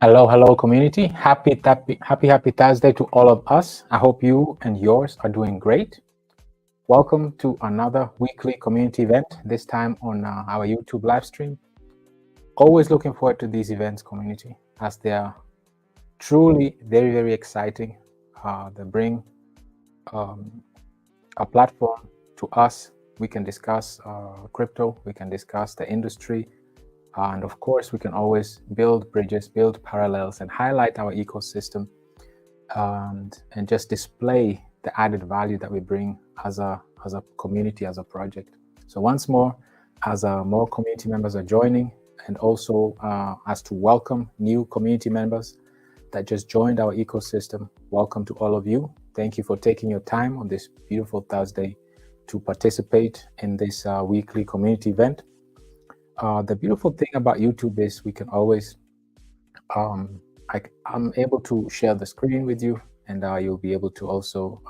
Hello, community. Happy Thursday to all of us. I hope you and yours are doing great. Welcome to another weekly community event, this time on our YouTube live stream. Always looking forward to these events, community, as they are truly very, very exciting. They bring a platform to us. We can discuss crypto, we can discuss the industry, and of course, we can always build bridges, build parallels, and highlight our ecosystem, and just display the added value that we bring as a community, as a project. So once more, as more community members are joining, and also as to welcome new community members that just joined our ecosystem, welcome to all of you. Thank you for taking your time on this beautiful Thursday to participate in this weekly community event. The beautiful thing about YouTube is we can always, I'm able to share the screen with you, and you'll be able to also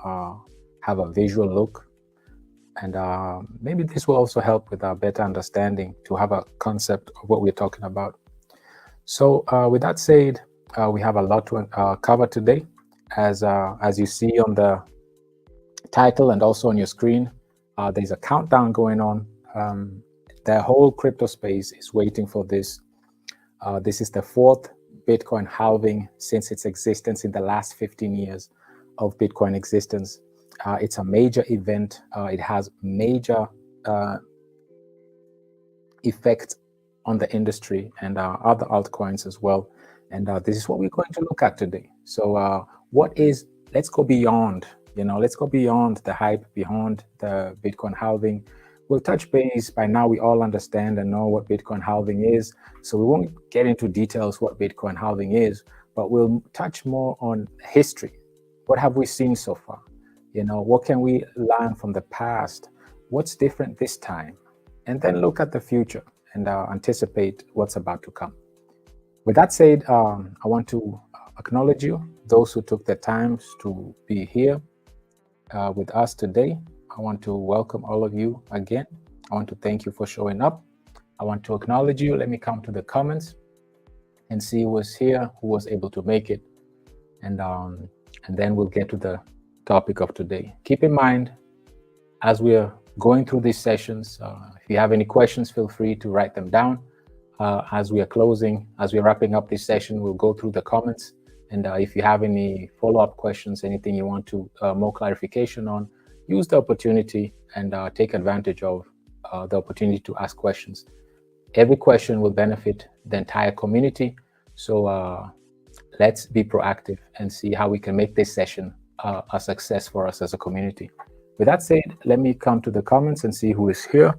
have a visual look. And maybe this will also help with a better understanding, to have a concept of what we're talking about. So with that said, we have a lot to cover today. As you see on the title and also on your screen, there's a countdown going on. The whole crypto space is waiting for this. This is the fourth Bitcoin halving since its existence in the last 15 years of Bitcoin existence. It's a major event. It has major effect on the industry and other altcoins as well. And this is what we're going to look at today. So let's go beyond, let's go beyond the hype, beyond the Bitcoin halving. We'll touch base. By now, we all understand and know what Bitcoin halving is. So we won't get into details what Bitcoin halving is, but we'll touch more on history. What have we seen so far? What can we learn from the past? What's different this time? And then look at the future and anticipate what's about to come. With that said, I want to acknowledge you, those who took the time to be here with us today. I want to welcome all of you again. I want to thank you for showing up. I want to acknowledge you. Let me come to the comments and see who was here, who was able to make it. And then we'll get to the topic of today. Keep in mind, as we're going through these sessions, if you have any questions, feel free to write them down. As we are closing, as we're wrapping up this session, we'll go through the comments. And if you have any follow-up questions, anything you want to more clarification on, use the opportunity and take advantage of the opportunity to ask questions. Every question will benefit the entire community. So let's be proactive and see how we can make this session a success for us as a community. With that said, let me come to the comments and see who is here.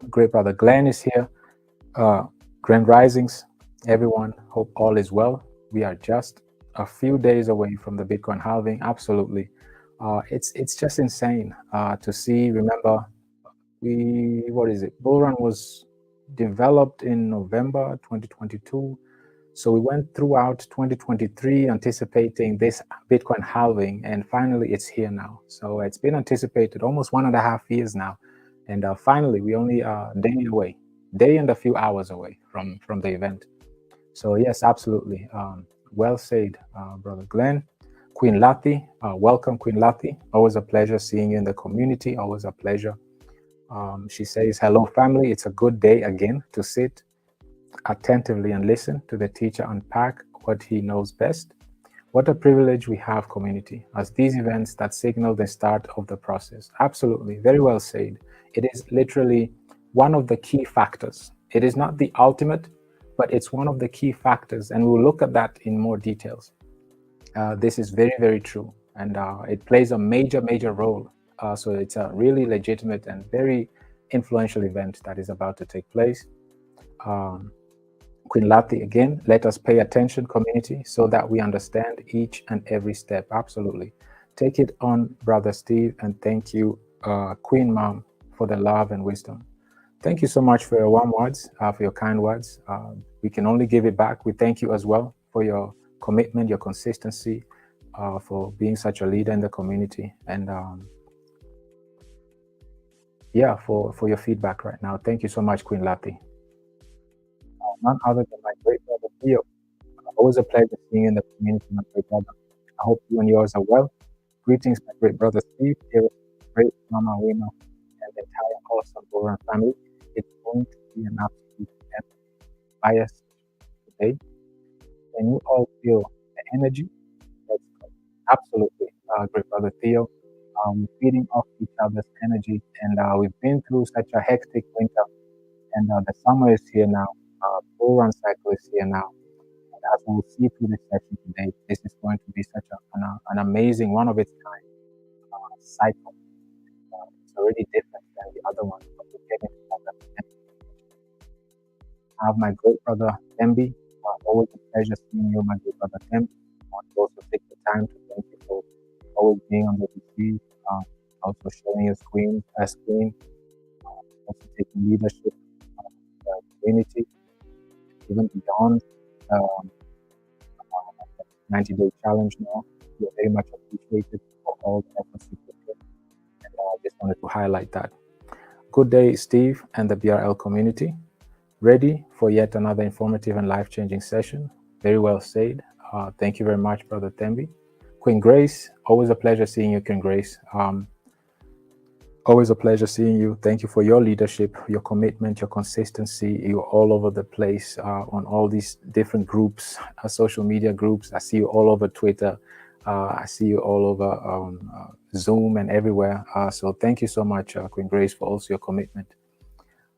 Great brother Glenn is here. Grand Risings, everyone. Hope all is well. We are just a few days away from the Bitcoin halving. Absolutely. It's just insane to see. Remember, BULLRUN was developed in November 2022. So we went throughout 2023 anticipating this Bitcoin halving, and finally it's here now. So it's been anticipated almost 1.5 years now. And finally, we only a day and a few hours away from the event. So yes, absolutely. Well said, Brother Glenn. Queen Lati, welcome, Queen Lati. Always a pleasure seeing you in the community. Always a pleasure. She says, hello, family. It's a good day again to sit attentively and listen to the teacher unpack what he knows best. What a privilege we have, community, as these events that signal the start of the process. Absolutely. Very well said. It is literally one of the key factors. It is not the ultimate, but it's one of the key factors. And we'll look at that in more details. This is very, very true, and it plays a major role. So it's a really legitimate and very influential event that is about to take place. Queen Lati, again, let us pay attention, community, so that we understand each and every step. Absolutely. Take it on, Brother Steve, and thank you, Queen Mom, for the love and wisdom. Thank you so much for your warm words, for your kind words. We can only give it back. We thank you as well for your commitment, your consistency, for being such a leader in the community, and yeah, for your feedback right now. Thank you so much, Queen Lati. None other than my great brother Theo. Always a pleasure seeing you in the community, my great brother. I hope you and yours are well. Greetings, my great brother Steve, here with great Mama Wino, and the entire awesome BULLRUN family. It's going to be an absolute bias today. Can you all feel the energy? Let's go. Absolutely, great brother Theo. We're feeding off each other's energy, and we've been through such a hectic winter, and the summer is here now. BULLRUN cycle is here now. And as we'll see through this session today, this is going to be such an amazing, one of its kind cycle. It's already different than the other one, but we're getting together. I have my great brother Tembi. Always a pleasure seeing you, my great brother Tembi. I want to also take the time to thank you for always being on the VC, also sharing your screen, also taking leadership of the community, even beyond 90-day challenge now. You're very much appreciated for all the efforts you put in, and I just wanted to highlight that. Good day, Steve and the BRL community. Ready for yet another informative and life-changing session. Very well said. Thank you very much, Brother Tembi. Queen Grace, always a pleasure seeing you, Queen Grace. Always a pleasure seeing you. Thank you for your leadership, your commitment, your consistency. You're all over the place on all these different groups, social media groups. I see you all over Twitter. I see you all over Zoom and everywhere. So thank you so much, Queen Grace, for also your commitment.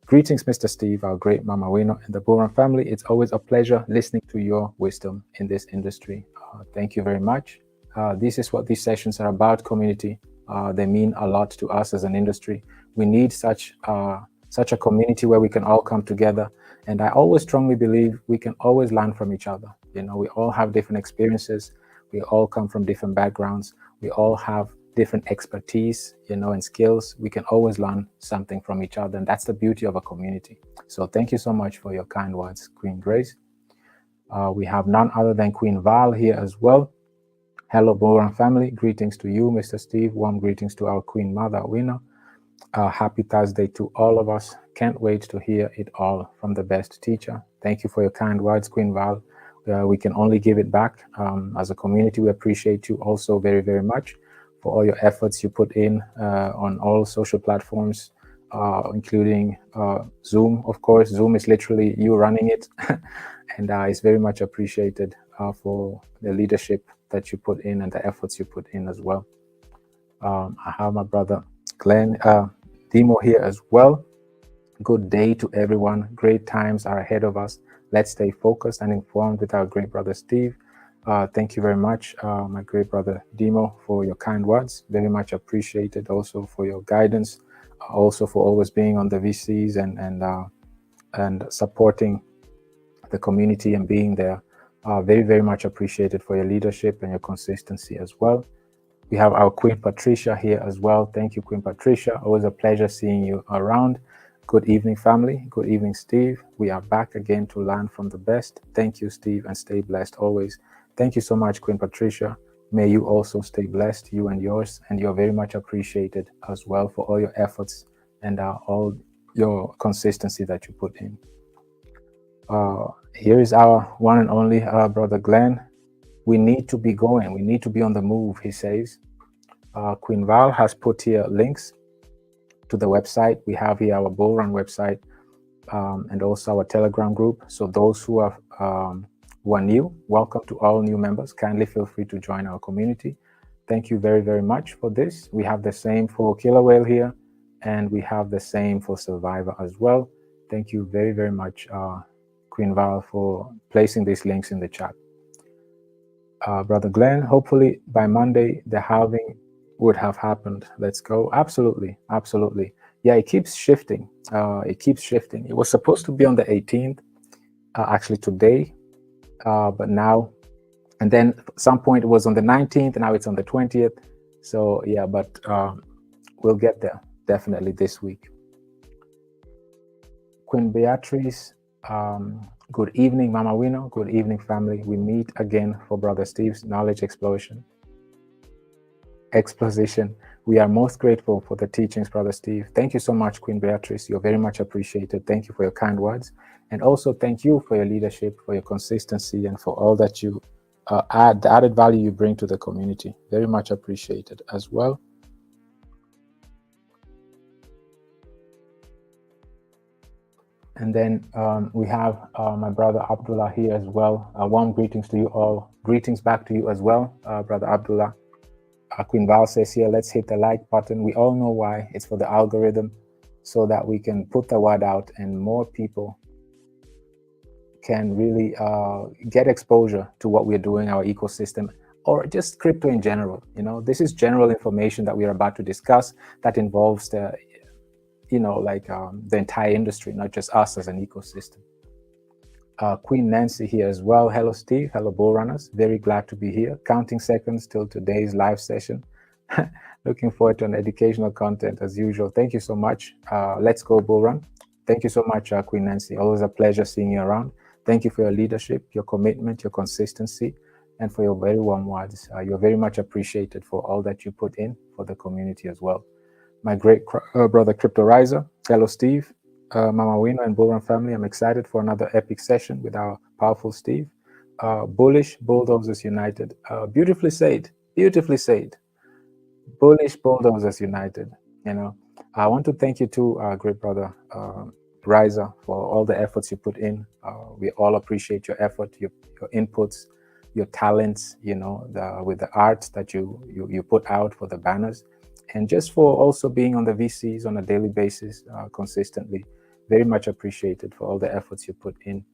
Greetings, Mr. Steve, our great Mama Wino, and the BULLRUN family. It's always a pleasure listening to your wisdom in this industry. Thank you very much. This is what these sessions are about, community. They mean a lot to us as an industry. We need such a community where we can all come together. And I always strongly believe we can always learn from each other. You know, we all have different experiences. We all come from different backgrounds. We all have different expertise, you know, and skills. We can always learn something from each other. And that's the beauty of a community. So thank you so much for your kind words, Queen Grace. We have none other than Queen Val here as well. Hello, BULLRUN family. Greetings to you, Mr. Steve. Warm greetings to our Queen Mother, Wina. Happy Thursday to all of us. Can't wait to hear it all from the best teacher. Thank you for your kind words, Queen Val. We can only give it back. As a community, we appreciate you also very, very much for all your efforts you put in on all social platforms, including Zoom, of course. Zoom is literally you running it. And it's very much appreciated for the leadership that you put in and the efforts you put in as well. I have my brother Glenn Demo here as well. Good day to everyone. Great times are ahead of us. Let's stay focused and informed with our great brother Steve. Thank you very much, my great brother Demo, for your kind words. Very much appreciated. Also for your guidance. Also for always being on the VCs and supporting the community and being there. Very, very much appreciated for your leadership and your consistency as well. We have our Queen Patricia here as well. Thank you, Queen Patricia. Always a pleasure seeing you around. Good evening, family. Good evening, Steve. We are back again to learn from the best. Thank you, Steve, and stay blessed always. Thank you so much, Queen Patricia. May you also stay blessed, you and yours, and you're very much appreciated as well for all your efforts and all your consistency that you put in. Here is our one and only brother Glenn. We need to be going. We need to be on the move, he says. Queen Val has put here links to the website. We have here our BULLRUN website and also our Telegram group. So those who are new, welcome to all new members. Kindly feel free to join our community. Thank you very, very much for this. We have the same for Killer Whale here, and we have the same for Survivor as well. Thank you very, very much, Queen Val, for placing these links in the chat. Brother Glenn, hopefully by Monday, the halving would have happened. Let's go. Absolutely. Absolutely. Yeah, it keeps shifting. It keeps shifting. It was supposed to be on the 18th, actually today, but now, and then at some point it was on the 19th, and now it's on the 20th. So yeah, but we'll get there definitely this week. Queen Beatrice, good evening, Mama Wino. Good evening, family. We meet again for Brother Steve's knowledge exposition. We are most grateful for the teachings, Brother Steve. Thank you so much, Queen Beatrice. You're very much appreciated. Thank you for your kind words. And also thank you for your leadership, for your consistency, and for all that you the added value you bring to the community. Very much appreciated as well. And then we have my brother Abdullah here as well. Warm greetings to you all. Greetings back to you as well, Brother Abdullah. Queen Val says here, let's hit the like button. We all know why. It's for the algorithm, so that we can put the word out and more people can really get exposure to what we're doing, our ecosystem, or just crypto in general. You know, this is general information that we are about to discuss that involves the, you know, like the entire industry, not just us as an ecosystem. Queen Nancy here as well. Hello, Steve. Hello, Bull Runners. Very glad to be here. Counting seconds till today's live session. Looking forward to an educational content as usual. Thank you so much. Let's go, Bull Run. Thank you so much, Queen Nancy. Always a pleasure seeing you around. Thank you for your leadership, your commitment, your consistency, and for your very warm words. You're very much appreciated for all that you put in for the community as well. My great brother, Crypto Riser. Hello, Steve. Mama Wino and Bullrun family, I'm excited for another epic session with our powerful Steve. Bullish Bulldozers United. Beautifully said. Beautifully said. Bullish Bulldozers United. You know, I want to thank you too, great brother Riser, for all the efforts you put in. We all appreciate your effort, your inputs, your talents. You know, with the art that you put out for the banners, and just for also being on the VCs on a daily basis consistently. Very much appreciated for all the efforts you put in.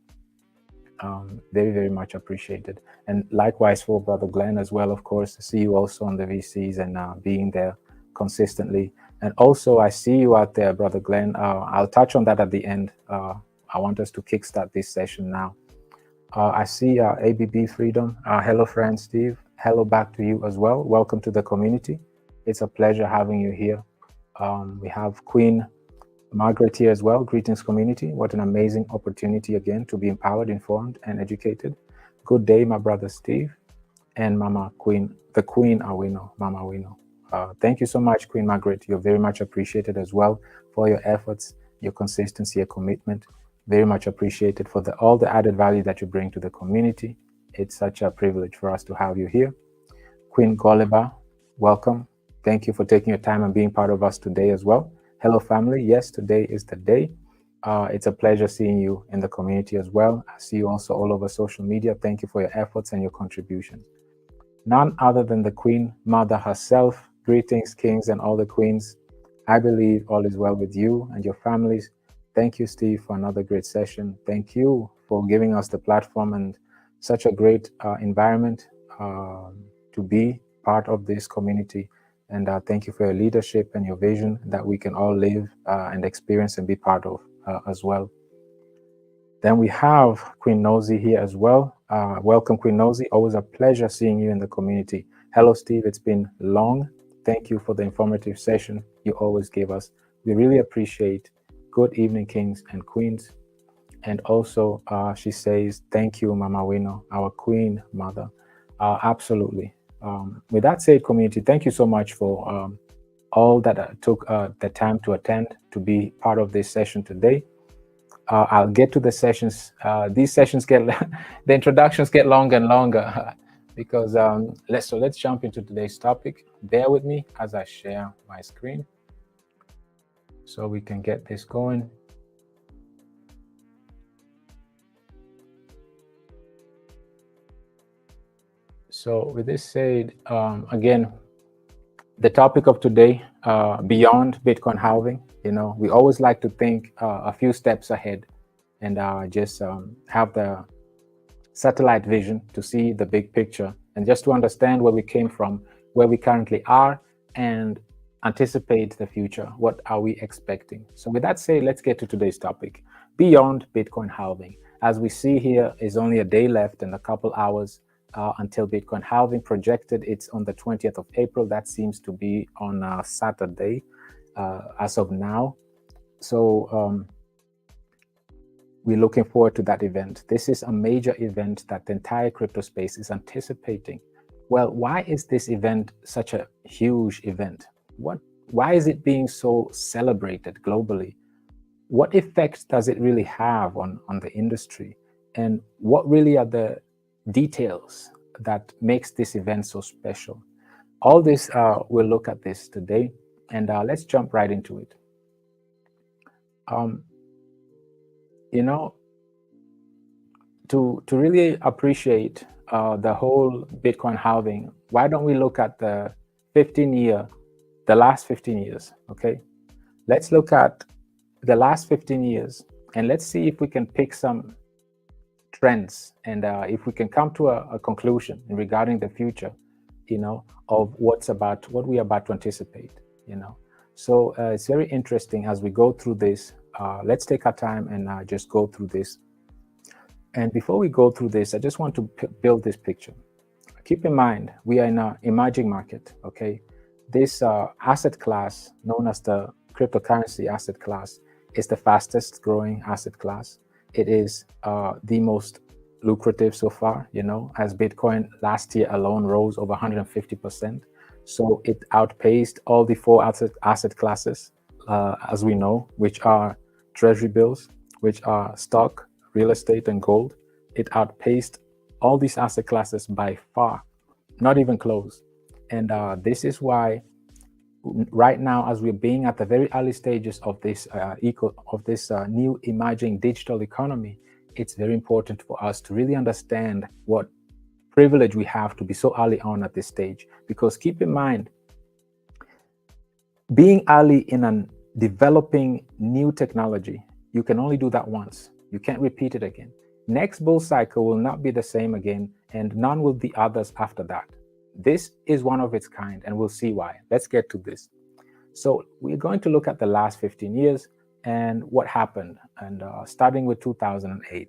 Very, very much appreciated. And likewise for Brother Glenn as well, of course. I see you also on the VCs and being there consistently. And also I see you out there, Brother Glenn. I'll touch on that at the end. I want us to kickstart this session now. I see ABB Freedom. Hello, friend Steve. Hello back to you as well. Welcome to the community. It's a pleasure having you here. We have Queen Margaret here as well. Greetings, community. What an amazing opportunity again to be empowered, informed, and educated. Good day, my brother Steve and Mama Queen, the Queen Awino, Mama Awino. Thank you so much, Queen Margaret. You're very much appreciated as well for your efforts, your consistency, your commitment. Very much appreciated for all the added value that you bring to the community. It's such a privilege for us to have you here. Queen Goleba, welcome. Thank you for taking your time and being part of us today as well. Hello, family. Yes, today is the day. It's a pleasure seeing you in the community as well. I see you also all over social media. Thank you for your efforts and your contributions. None other than the Queen Mother herself. Greetings, kings and all the queens. I believe all is well with you and your families. Thank you, Steve, for another great session. Thank you for giving us the platform and such a great environment to be part of this community. And thank you for your leadership and your vision that we can all live and experience and be part of as well. Then we have Queen Nosy here as well. Welcome, Queen Nosy. Always a pleasure seeing you in the community. Hello, Steve. It's been long. Thank you for the informative session you always give us. We really appreciate. Good evening, kings and queens. And also, she says, thank you, Mama Wino, our Queen Mother. Absolutely. With that said, community, thank you so much for all that took the time to attend, to be part of this session today. I'll get to the sessions. These sessions get, the introductions get longer and longer because let's jump into today's topic. Bear with me as I share my screen so we can get this going. So with this said, again, the topic of today, beyond Bitcoin halving, you know, we always like to think a few steps ahead and just have the satellite vision to see the big picture and just to understand where we came from, where we currently are, and anticipate the future. What are we expecting? So with that said, let's get to today's topic, beyond Bitcoin halving. As we see here is only a day left and a couple hours until Bitcoin halving. Projected it's on the 20th of April. That seems to be on a Saturday as of now. So we're looking forward to that event. This is a major event that the entire crypto space is anticipating. Well, why is this event such a huge event? Why is it being so celebrated globally? What effects does it really have on the industry? And what really are the details that makes this event so special? All this, we'll look at this today, and let's jump right into it. You know, to really appreciate the whole Bitcoin halving, why don't we look at the last 15 years, okay? Let's look at the last 15 years, and let's see if we can pick some trends, and if we can come to a conclusion regarding the future, of what we're about to anticipate, So it's very interesting as we go through this. Let's take our time and just go through this. And before we go through this, I just want to build this picture. Keep in mind, we are in an emerging market, okay? This asset class, known as the cryptocurrency asset class, is the fastest growing asset class. It is the most lucrative so far, as Bitcoin last year alone rose over 150%. So it outpaced all the four asset classes, as we know, which are treasury bills, which are stock, real estate, and gold. It outpaced all these asset classes by far, not even close. And this is why right now, as we're being at the very early stages of this new emerging digital economy, it's very important for us to really understand what privilege we have to be so early on at this stage. Because keep in mind, being early in a developing new technology, you can only do that once. You can't repeat it again. Next bull cycle will not be the same again, and none will be others after that. This is one of its kind, and we'll see why. Let's get to this. So we're going to look at the last 15 years and what happened, and starting with 2008.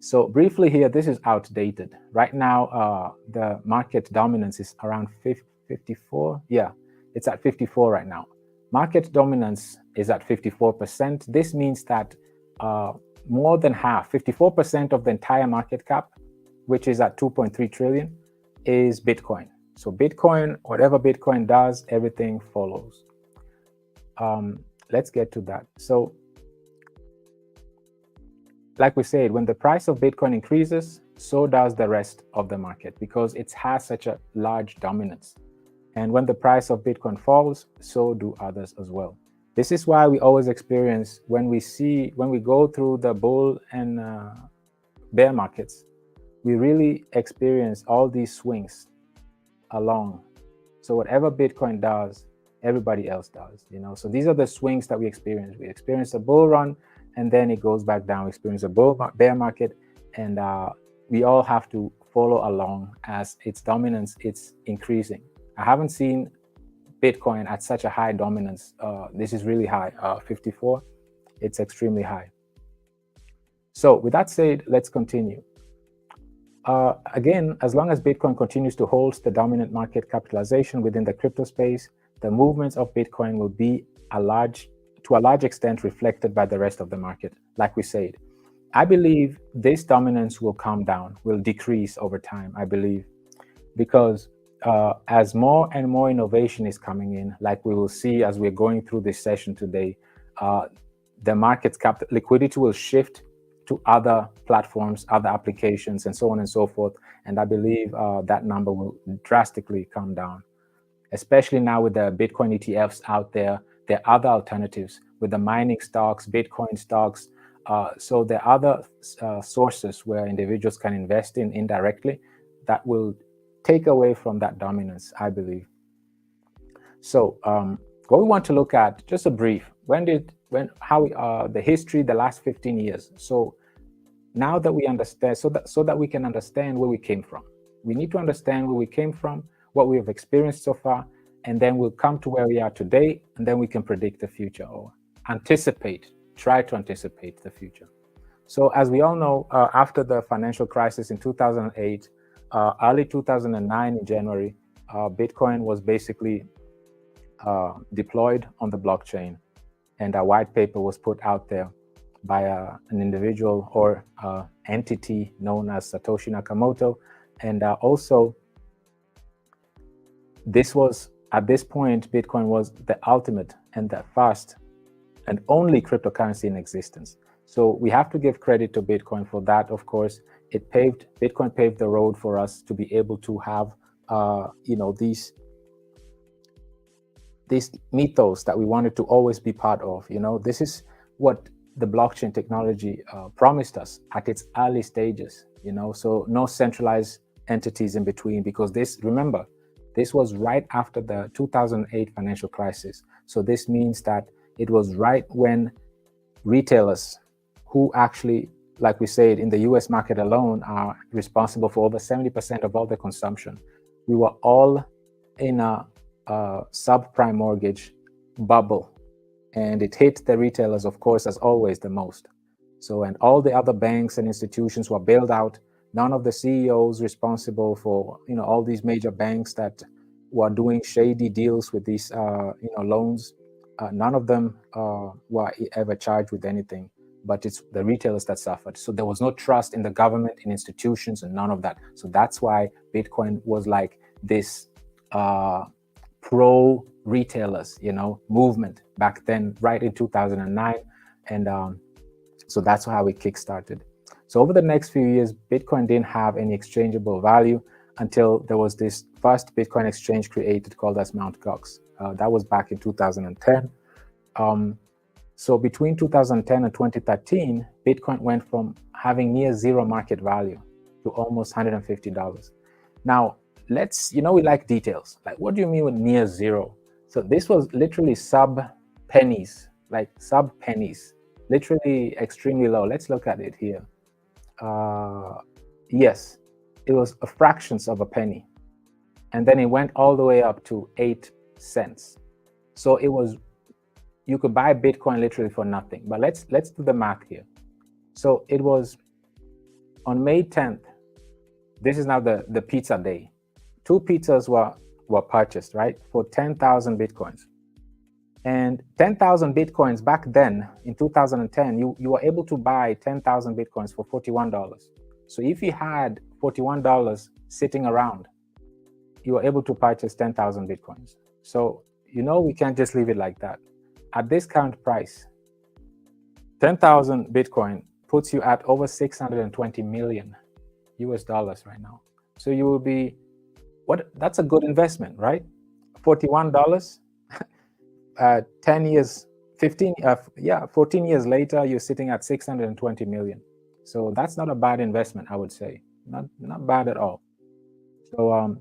So briefly here, this is outdated. Right now, the market dominance is around 54. Yeah, it's at 54 right now. Market dominance is at 54%. This means that more than half, 54% of the entire market cap, which is at 2.3 trillion, is Bitcoin. So Bitcoin, whatever Bitcoin does, everything follows. Let's get to that. So like we said, when the price of Bitcoin increases, so does the rest of the market, because it has such a large dominance. And when the price of Bitcoin falls, so do others as well. This is why we always experience, when we go through the bull and bear markets, we really experience all these swings along. So whatever Bitcoin does, everybody else does, So these are the swings that we experience. We experience a bull run, and then it goes back down. We experience a bear market, and we all have to follow along as its dominance is increasing. I haven't seen Bitcoin at such a high dominance. This is really high, 54. It's extremely high. So with that said, let's continue. Again, as long as Bitcoin continues to hold the dominant market capitalization within the crypto space, the movements of Bitcoin will be to a large extent reflected by the rest of the market. Like we said, I believe this dominance will come down, will decrease over time, I believe, because as more and more innovation is coming in, like we will see as we're going through this session today, the market's liquidity will shift to other platforms, other applications, and so on and so forth. And I believe that number will drastically come down, especially now with the Bitcoin ETFs out there. There are other alternatives with the mining stocks, Bitcoin stocks. So there are other sources where individuals can invest in indirectly that will take away from that dominance, I believe. So what we want to look at, just a brief, the history, the last 15 years. So now that we understand, so that we can understand where we came from. We need to understand where we came from, what we have experienced so far, and then we'll come to where we are today, and then we can predict the future or try to anticipate the future. So as we all know, after the financial crisis in 2008, early 2009 in January, Bitcoin was basically deployed on the blockchain, and a white paper was put out there by an individual or entity known as Satoshi Nakamoto. And also, this was At this point, Bitcoin was the ultimate and the first and only cryptocurrency in existence. So we have to give credit to Bitcoin for that. Of course, Bitcoin paved the road for us to be able to have, these mythos that we wanted to always be part of. This is what the blockchain technology promised us at its early stages. So no centralized entities in between, because remember, this was right after the 2008 financial crisis. So this means that it was right when retailers, who actually, like we said, in the US market alone, are responsible for over 70% of all the consumption. We were all in a subprime mortgage bubble, and it hit the retailers, of course, as always, the most. So, and all the other banks and institutions were bailed out. None of the CEOs responsible for all these major banks that were doing shady deals with these loans, none of them were ever charged with anything, but it's the retailers that suffered. So there was no trust in the government, in institutions, and none of that. So that's why Bitcoin was like this pro retailers movement back then, right in 2009. And so that's how it kickstarted. So over the next few years, Bitcoin didn't have any exchangeable value until there was this first Bitcoin exchange created called as Mt. Gox. That was back in 2010. So between 2010 and 2013, Bitcoin went from having near zero market value to almost $150. Now, we like details. Like, what do you mean with near zero? So this was literally sub pennies, literally extremely low. Let's look at it here. Yes, it was a fractions of a penny. And then it went all the way up to 8 cents. So you could buy Bitcoin literally for nothing. But let's do the math here. So it was on May 10th. This is now the pizza day. 2 pizzas were purchased, right, for 10,000 Bitcoins. And 10,000 Bitcoins back then in 2010, you were able to buy 10,000 Bitcoins for $41. So if you had $41 sitting around, you were able to purchase 10,000 Bitcoins. So, we can't just leave it like that. At this current price, 10,000 Bitcoin puts you at over 620 million US dollars right now. So you will be, that's a good investment, right? $41, 10 years, 14 years later, you're sitting at 620 million. So that's not a bad investment, I would say. Not bad at all. So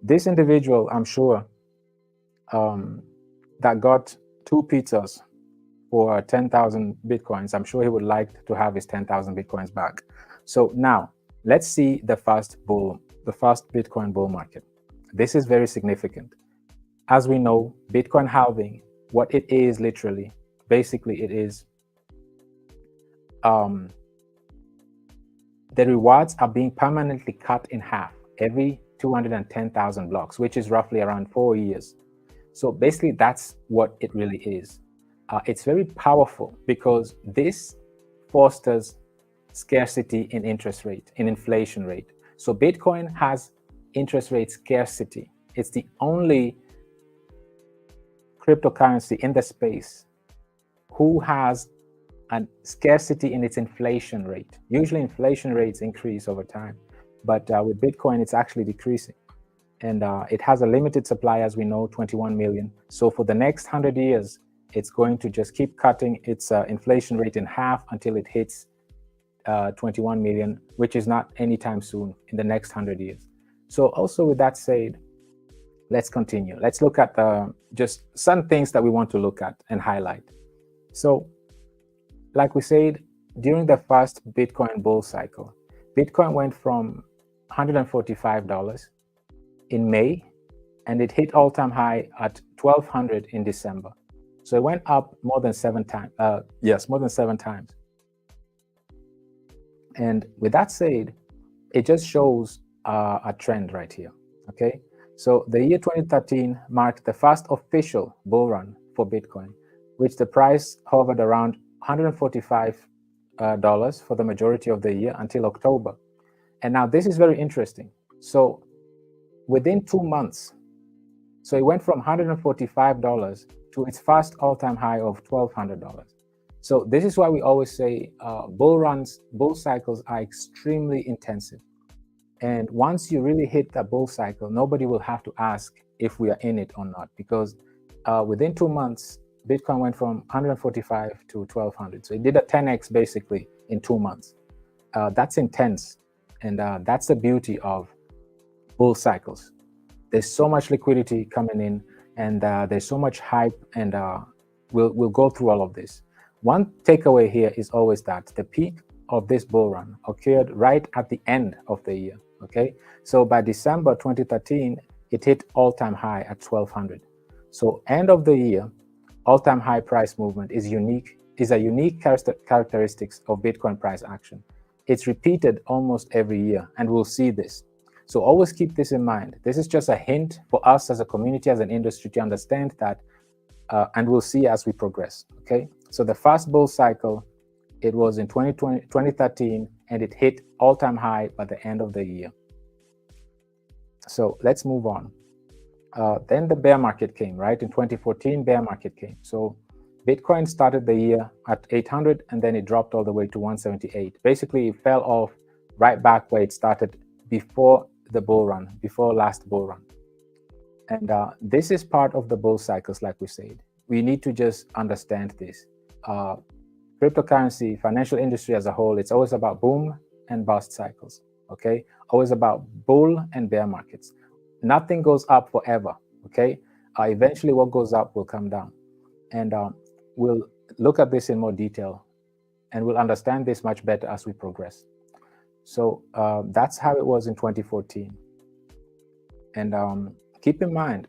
this individual, I'm sure, that got 2 pizzas for 10,000 Bitcoins, I'm sure he would like to have his 10,000 Bitcoins back. So now let's see the first Bitcoin bull market. This is very significant. As we know, Bitcoin halving, what it is literally, basically it is, the rewards are being permanently cut in half every 210,000 blocks, which is roughly around 4 years. So basically that's what it really is. It's very powerful because this fosters scarcity in interest rate, in inflation rate. So Bitcoin has interest rate scarcity. It's the only cryptocurrency in the space who has a scarcity in its inflation rate. Usually inflation rates increase over time, but with Bitcoin, it's actually decreasing. And it has a limited supply, as we know, 21 million. So for the next 100 years, it's going to just keep cutting its inflation rate in half until it hits 21 million, which is not anytime soon in the next 100 years. So also with that said, let's continue. Let's look at just some things that we want to look at and highlight. So like we said, during the first Bitcoin bull cycle, Bitcoin went from $145 in May, and it hit all-time high at 1,200 in December. So it went up more than 7 times. More than 7 times. And with that said, it just shows a trend right here. Okay, so the year 2013 marked the first official bull run for Bitcoin, which the price hovered around $145 for the majority of the year until October. And now this is very interesting. So within 2 months, So it went from $145 to its first all-time high of $1,200. So this is why we always say bull cycles are extremely intensive. And once you really hit the bull cycle, nobody will have to ask if we are in it or not, because within 2 months, Bitcoin went from 145 to 1,200. So it did a 10x basically in 2 months. That's intense. And that's the beauty of bull cycles. There's so much liquidity coming in, and there's so much hype, and we'll go through all of this. One takeaway here is always that the peak of this bull run occurred right at the end of the year, okay? So by December 2013, it hit all-time high at 1,200. So end of the year, all-time high price movement is a unique characteristics of Bitcoin price action. It's repeated almost every year, and we'll see this. So always keep this in mind. This is just a hint for us as a community, as an industry, to understand that, and we'll see as we progress, okay? So the first bull cycle, it was in 2013, and it hit all-time high by the end of the year. So let's move on. Then the bear market came, right? In 2014, bear market came. So Bitcoin started the year at 800, and then it dropped all the way to 178. Basically, it fell off right back where it started before the bull run, before last bull run. And this is part of the bull cycles, like we said. We need to just understand this. Cryptocurrency, financial industry as a whole, it's always about boom and bust cycles, okay? Always about bull and bear markets. Nothing goes up forever, okay? Eventually what goes up will come down. And we'll look at this in more detail, and we'll understand this much better as we progress. So that's how it was in 2014. And keep in mind,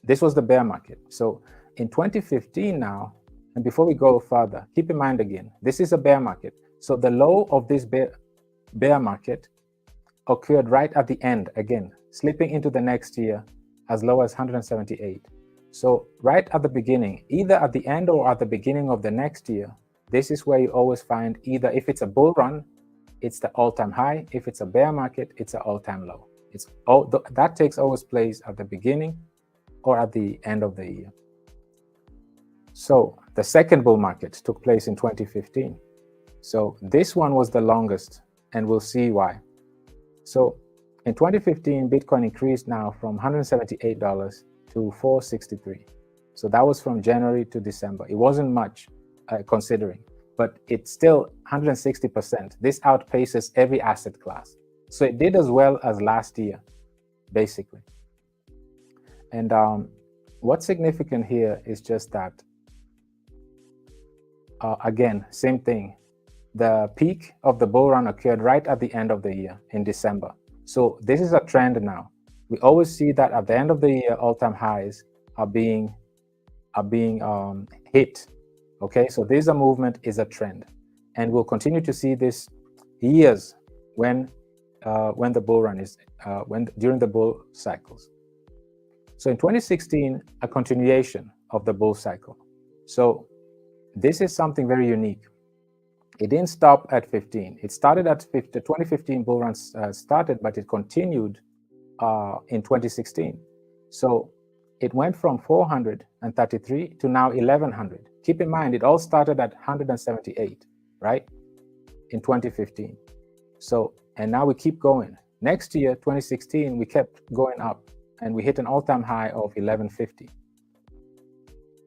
this was the bear market. So in 2015 now, and before we go further, keep in mind again, this is a bear market. So the low of this bear market occurred right at the end, again, slipping into the next year as low as 178. So right at the beginning, either at the end or at the beginning of the next year, this is where you always find either, if it's a bull run, it's the all-time high. If it's a bear market, it's an all-time low. That takes always place at the beginning or at the end of the year. So the second bull market took place in 2015. So this one was the longest, and we'll see why. So in 2015, Bitcoin increased now from $178 to $463. So that was from January to December. It wasn't much considering, but it's still 160%. This outpaces every asset class. So it did as well as last year, basically. And what's significant here is just that, again, same thing. The peak of the bull run occurred right at the end of the year in December. So this is a trend now. We always see that at the end of the year, all-time highs are being hit. Okay, so this a movement is a trend, and we'll continue to see this years when the bull run is during the bull cycles. So in 2016, a continuation of the bull cycle. So this is something very unique. It didn't stop at 15. It started at 50. The 2015 bull run started, but it continued in 2016. So it went from 433 to now 1100. Keep in mind, it all started at 178, right? In 2015. So, and now we keep going. Next year, 2016, we kept going up, and we hit an all-time high of 1150.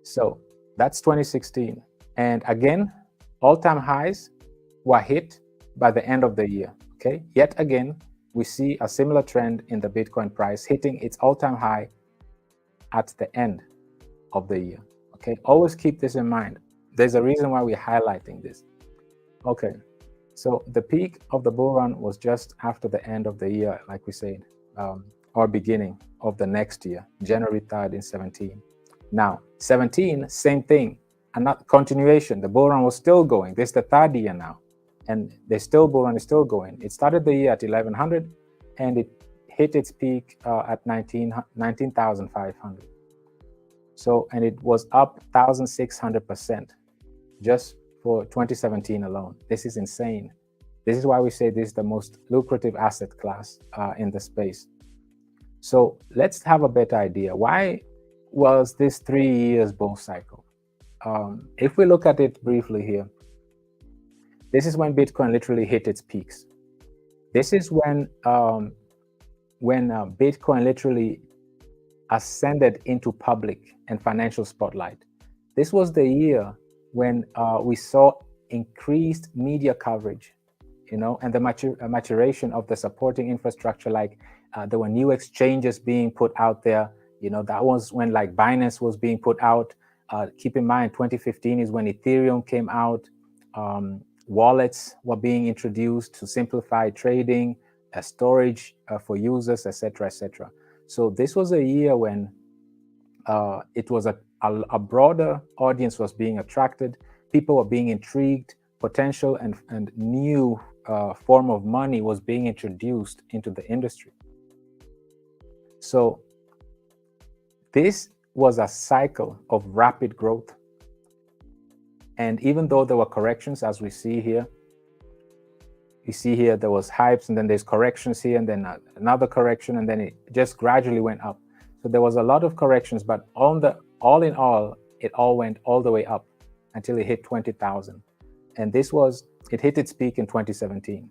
So that's 2016. And again, all-time highs were hit by the end of the year, okay? Yet again, we see a similar trend in the Bitcoin price hitting its all-time high at the end of the year, okay? Always keep this in mind. There's a reason why we're highlighting this. Okay, so the peak of the bull run was just after the end of the year, like we said, or beginning of the next year, January 3rd in 17. Now, 17, same thing, another continuation. The bull run was still going. This is the third year now, and the bull run is still going. It started the year at 1100, and it hit its peak at 19,500. So, and it was up 1,600% just for 2017 alone. This is insane. This is why we say this is the most lucrative asset class in the space. So let's have a better idea. Why was this 3 years bull cycle? If we look at it briefly here, this is when Bitcoin literally hit its peaks. This is when Bitcoin literally ascended into public and financial spotlight. This was the year when we saw increased media coverage, and the maturation of the supporting infrastructure. Like there were new exchanges being put out there. That was when like Binance was being put out. Keep in mind, 2015 is when Ethereum came out. Wallets were being introduced to simplify trading, storage for users, etc., etc. So this was a year when it was a broader audience was being attracted. People were being intrigued. Potential and new form of money was being introduced into the industry. So this was a cycle of rapid growth. And even though there were corrections, as we see here, there was hypes, and then there's corrections here, and then another correction, and then it just gradually went up. So there was a lot of corrections, but all in all, it all went all the way up until it hit 20,000. And it hit its peak in 2017.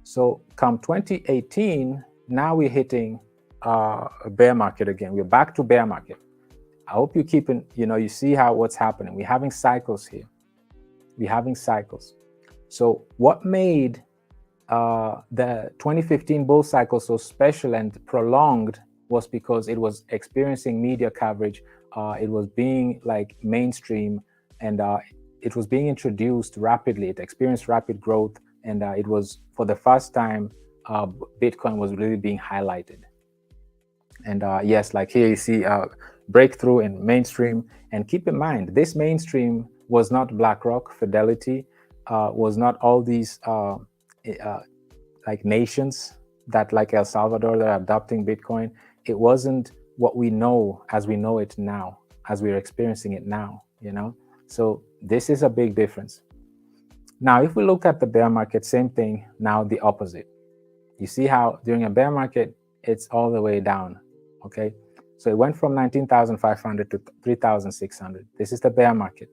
So come 2018, now we're hitting a bear market again. We're back to bear market. I hope you keep you see what's happening. We're having cycles here. We're having cycles. So what made the 2015 bull cycle so special and prolonged was because it was experiencing media coverage. It was being like mainstream, and it was being introduced rapidly. It experienced rapid growth, and it was for the first time Bitcoin was really being highlighted. And yes, like here you see breakthrough in mainstream. And keep in mind, this mainstream was not BlackRock, Fidelity, was not all these like nations that like El Salvador that are adopting Bitcoin. It wasn't what we know as we know it now, as we're experiencing it now, So this is a big difference. Now, if we look at the bear market, same thing, now the opposite. You see how during a bear market, it's all the way down, okay? So it went from 19,500 to 3,600. This is the bear market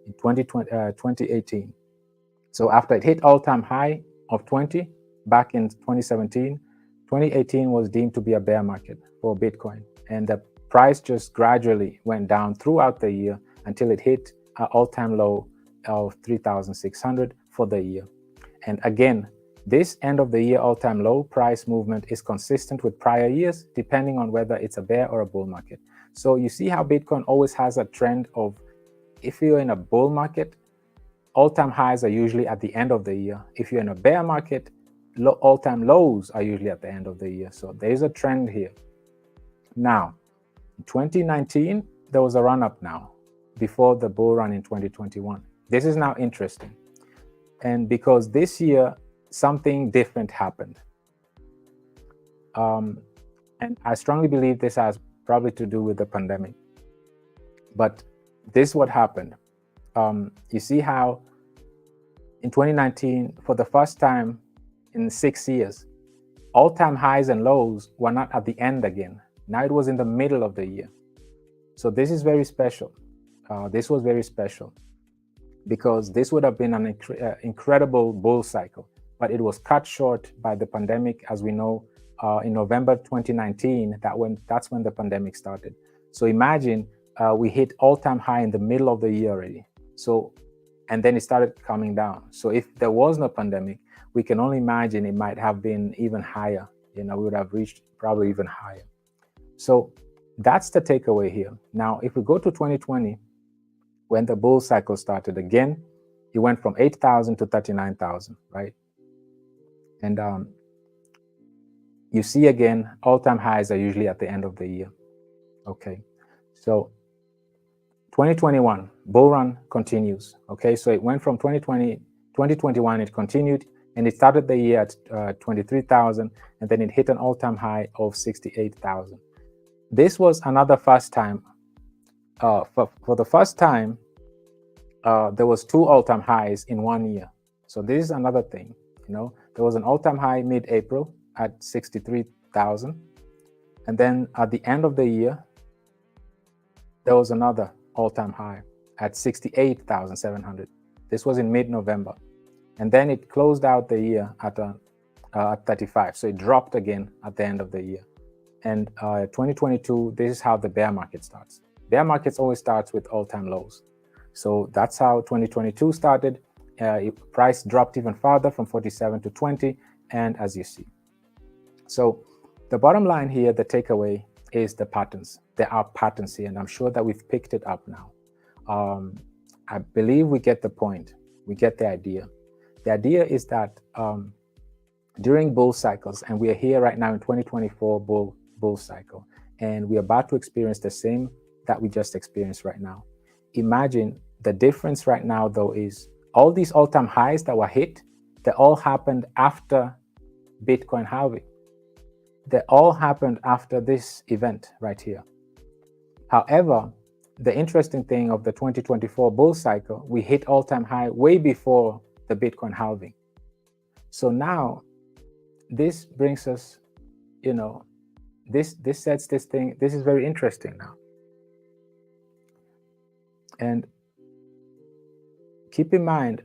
in 2018. So after it hit all-time high of 20 back in 2017, 2018 was deemed to be a bear market for Bitcoin. And the price just gradually went down throughout the year until it hit an all-time low of 3,600 for the year. And again, this end of the year all-time low price movement is consistent with prior years, depending on whether it's a bear or a bull market. So you see how Bitcoin always has a trend of, if you're in a bull market, all-time highs are usually at the end of the year. If you're in a bear market, all-time lows are usually at the end of the year. So there's a trend here. Now, in 2019, there was a run-up now before the bull run in 2021. This is now interesting. And because this year, something different happened. And I strongly believe this has probably to do with the pandemic. But this is what happened. You see how in 2019, for the first time in 6 years, all-time highs and lows were not at the end again. Now it was in the middle of the year. So this is very special. This was very special because this would have been an incredible bull cycle, but it was cut short by the pandemic. As we know, in November 2019, that's when the pandemic started. So imagine we hit all-time high in the middle of the year already. So, and then it started coming down. So if there was no pandemic, we can only imagine it might have been even higher. We would have reached probably even higher. So that's the takeaway here. Now, if we go to 2020, when the bull cycle started again, it went from 8,000 to 39,000, right? And you see again, all-time highs are usually at the end of the year. Okay, so 2021, bull run continues. Okay, so it went from 2021, it continued, and it started the year at 23,000, and then it hit an all-time high of 68,000. This was another first time. For the first time, there was 2 all-time highs in 1 year. So this is another thing. There was an all-time high mid-April at 63,000, And then at the end of the year, there was another all-time high at 68,700. This was in mid-November. And then it closed out the year at 35. So it dropped again at the end of the year. And 2022, this is how the bear market starts. Bear markets always starts with all-time lows. So that's how 2022 started. Price dropped even farther from 47 to 20, and as you see. So the bottom line here, the takeaway is the patterns. There are patterns here, and I'm sure that we've picked it up now. I believe we get the point. We get the idea. The idea is that during bull cycles, and we are here right now in 2024 bull cycle, and we're about to experience the same that we just experienced right now. Imagine the difference right now, though, is all these all-time highs that were hit, they all happened after Bitcoin halving. They all happened after this event right here. However, the interesting thing of the 2024 bull cycle, we hit all-time high way before the Bitcoin halving. So now this brings us, you know, this sets this thing, this is very interesting now. And keep in mind,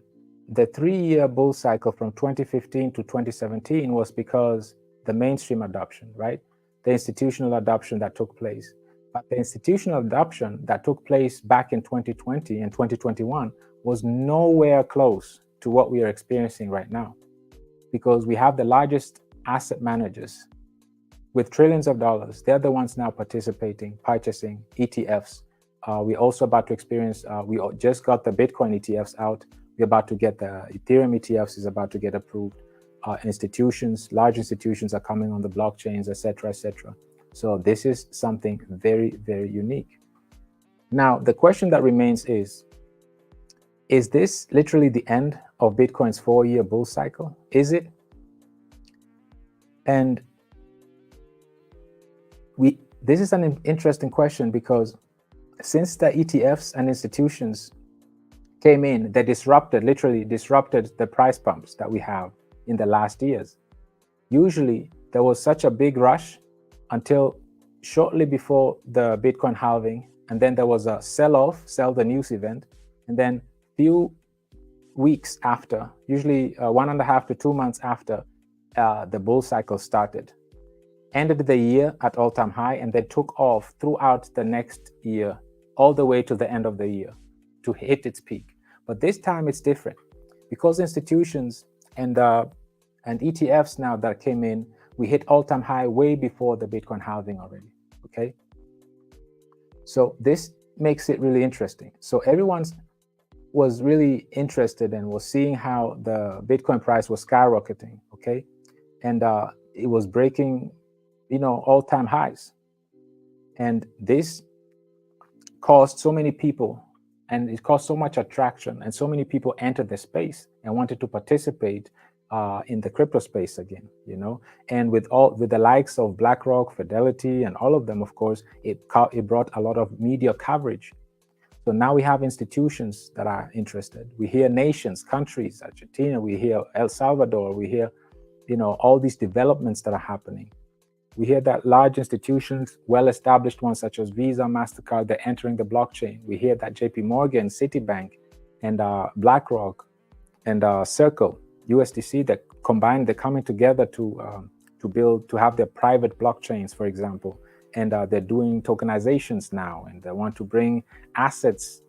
the 3-year bull cycle from 2015 to 2017 was because the mainstream adoption, right? The institutional adoption that took place. But the institutional adoption that took place back in 2020 and 2021 was nowhere close to what we are experiencing right now, because we have the largest asset managers with trillions of dollars. They're the ones now participating, purchasing ETFs. We're also about to experience, we just got the Bitcoin ETFs out. We're about to get the Ethereum ETFs is about to get approved. Institutions, large institutions are coming on the blockchains, etc., etc. So this is something very, very unique. Now, the question that remains is this literally the end of Bitcoin's 4-year bull cycle? Is it? And this is an interesting question, because since the ETFs and institutions came in, they literally disrupted the price pumps that we have in the last years. Usually there was such a big rush until shortly before the Bitcoin halving, and then there was a sell-off, sell the news event, and then few weeks after, usually 1.5 to 2 months after, the bull cycle started. Ended the year at all-time high, and then took off throughout the next year, all the way to the end of the year to hit its peak. But this time it's different, because institutions and ETFs now that came in, we hit all-time high way before the Bitcoin halving already, okay? So this makes it really interesting. So everyone was really interested and was seeing how the Bitcoin price was skyrocketing, okay? And it was breaking, you know, all-time highs. And this caused so many people, and it caused so much attraction, and so many people entered the space and wanted to participate in the crypto space again, you know. And with the likes of BlackRock, Fidelity, and all of them, of course, it brought a lot of media coverage. So now we have institutions that are interested. We hear nations, countries, Argentina, we hear El Salvador, we hear, you know, all these developments that are happening. We hear that large institutions, well-established ones such as Visa, MasterCard, they're entering the blockchain. We hear that JP Morgan, Citibank, and BlackRock, and Circle, USDC, that combined, they're coming together to have their private blockchains, for example. And they're doing tokenizations now, and they want to bring assets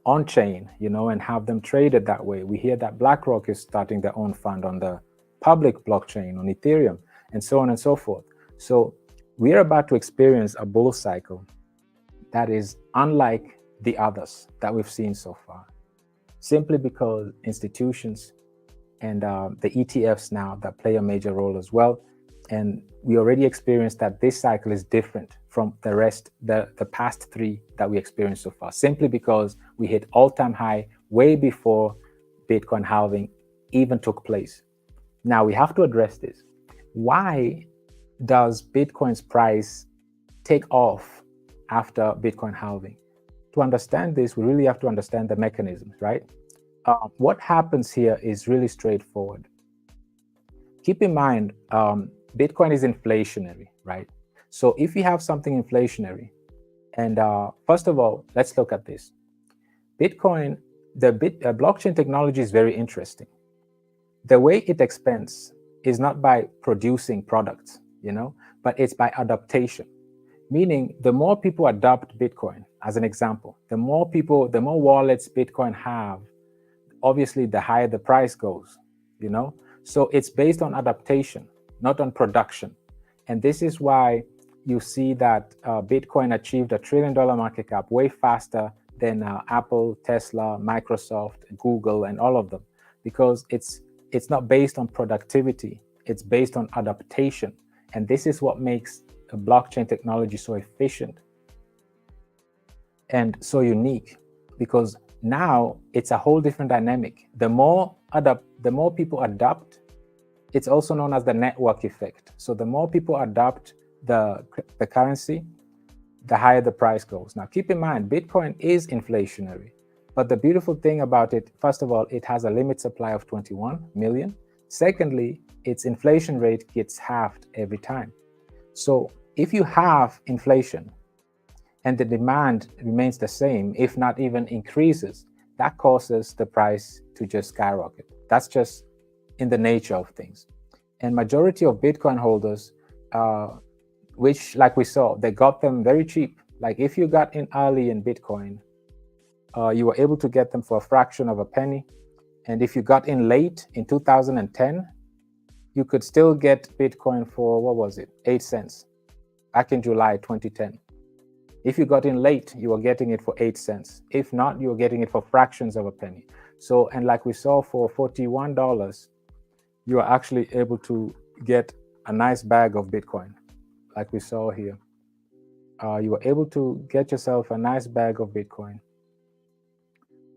on-chain, you know, and have them traded that way. We hear that BlackRock is starting their own fund on the public blockchain, on Ethereum, and so on and so forth. So we are about to experience a bull cycle that is unlike the others that we've seen so far, simply because institutions and the ETFs now that play a major role as well. And we already experienced that this cycle is different from the rest, the past 3 that we experienced so far, simply because we hit all-time high way before Bitcoin halving even took place. Now we have to address this. Why does Bitcoin's price take off after Bitcoin halving? To understand this, we really have to understand the mechanisms, right? What happens here is really straightforward. Keep in mind, Bitcoin is inflationary, right? So if you have something inflationary, and first of all, let's look at this. Bitcoin, blockchain technology is very interesting. The way it expands is not by producing products, but it's by adaptation. Meaning, the more people adopt Bitcoin, as an example, the more wallets Bitcoin have, obviously the higher the price goes, So it's based on adaptation, not on production. And this is why you see that Bitcoin achieved $1 trillion market cap way faster than Apple, Tesla, Microsoft, Google, and all of them, because it's not based on productivity, it's based on adaptation. And this is what makes blockchain technology so efficient and so unique, because now it's a whole different dynamic. The more people adopt, it's also known as the network effect. So the more people adopt the currency, the higher the price goes. Now, keep in mind, Bitcoin is inflationary, but the beautiful thing about it, first of all, it has a limit supply of 21 million. Secondly, its inflation rate gets halved every time. So if you have inflation and the demand remains the same, if not even increases, that causes the price to just skyrocket. That's just in the nature of things. And majority of Bitcoin holders, which, like we saw, they got them very cheap. Like if you got in early in Bitcoin, you were able to get them for a fraction of a penny. And if you got in late in 2010, you could still get Bitcoin for, what was it, 8 cents back in July 2010. If you got in late, you were getting it for 8 cents. If not, you were getting it for fractions of a penny. So, and like we saw, for $41, you are actually able to get a nice bag of Bitcoin. Like we saw here, you were able to get yourself a nice bag of Bitcoin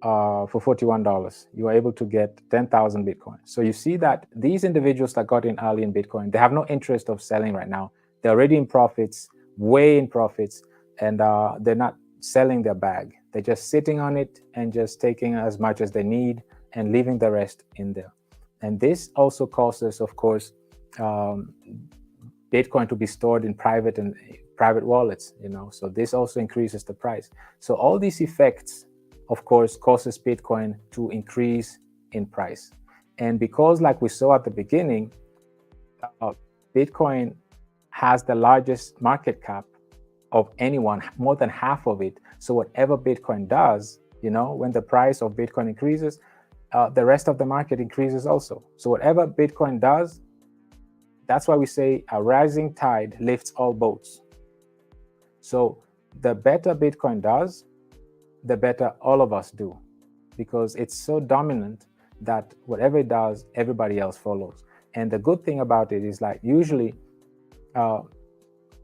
for $41. You were able to get 10,000 Bitcoin. So you see that these individuals that got in early in Bitcoin, they have no interest of selling right now. They're already in profits, way in profits, and they're not selling their bag. They're just sitting on it and just taking as much as they need and leaving the rest in there. And this also causes, of course, Bitcoin to be stored in private wallets, so this also increases the price. So all these effects, of course, causes Bitcoin to increase in price. And because, like we saw at the beginning, Bitcoin has the largest market cap of anyone, more than half of it. So whatever Bitcoin does, when the price of Bitcoin increases, the rest of the market increases also. So whatever Bitcoin does, that's why we say a rising tide lifts all boats. So the better Bitcoin does, the better all of us do, because it's so dominant that whatever it does, everybody else follows. And the good thing about it is, like, usually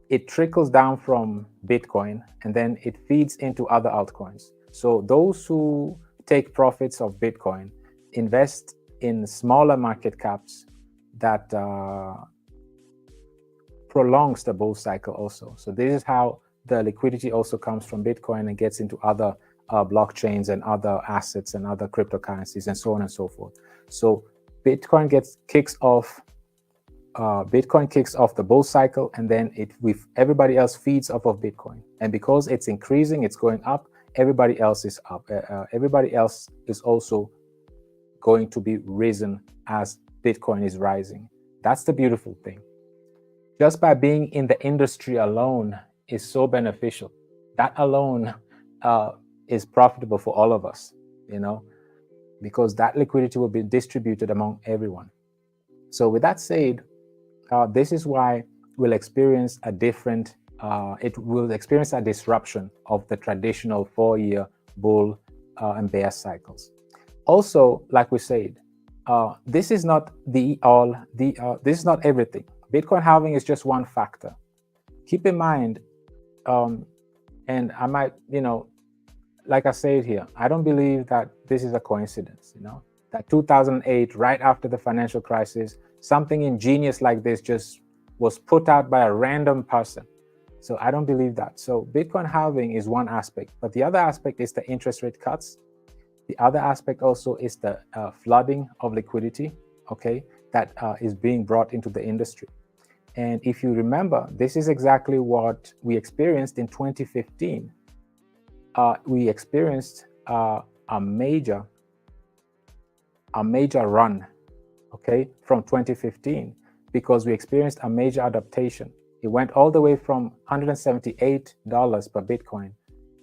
it trickles down from Bitcoin and then it feeds into other altcoins. So those who take profits of Bitcoin invest in smaller market caps that prolongs the bull cycle also. So this is how the liquidity also comes from Bitcoin and gets into other blockchains and other assets and other cryptocurrencies and so on and so forth. So Bitcoin kicks off the bull cycle, and then everybody else feeds off of Bitcoin. And because it's increasing, it's going up, everybody else is up. Everybody else is also going to be risen as Bitcoin is rising. That's the beautiful thing. Just by being in the industry alone is so beneficial. That alone is profitable for all of us, because that liquidity will be distributed among everyone. So with that said, this is why we'll experience a different, it will experience a disruption of the traditional 4-year bull and bear cycles. Also, like we said, this is not this is not everything. Bitcoin halving is just one factor. Keep in mind, and I might, like I said here, I don't believe that this is a coincidence, that 2008, right after the financial crisis, something ingenious like this just was put out by a random person. So I don't believe that. So Bitcoin halving is one aspect, but the other aspect is the interest rate cuts. The other aspect also is the flooding of liquidity, okay, that is being brought into the industry. And if you remember, this is exactly what we experienced in 2015. We experienced a major run, okay, from 2015, because we experienced a major adaptation. It went all the way from $178 per Bitcoin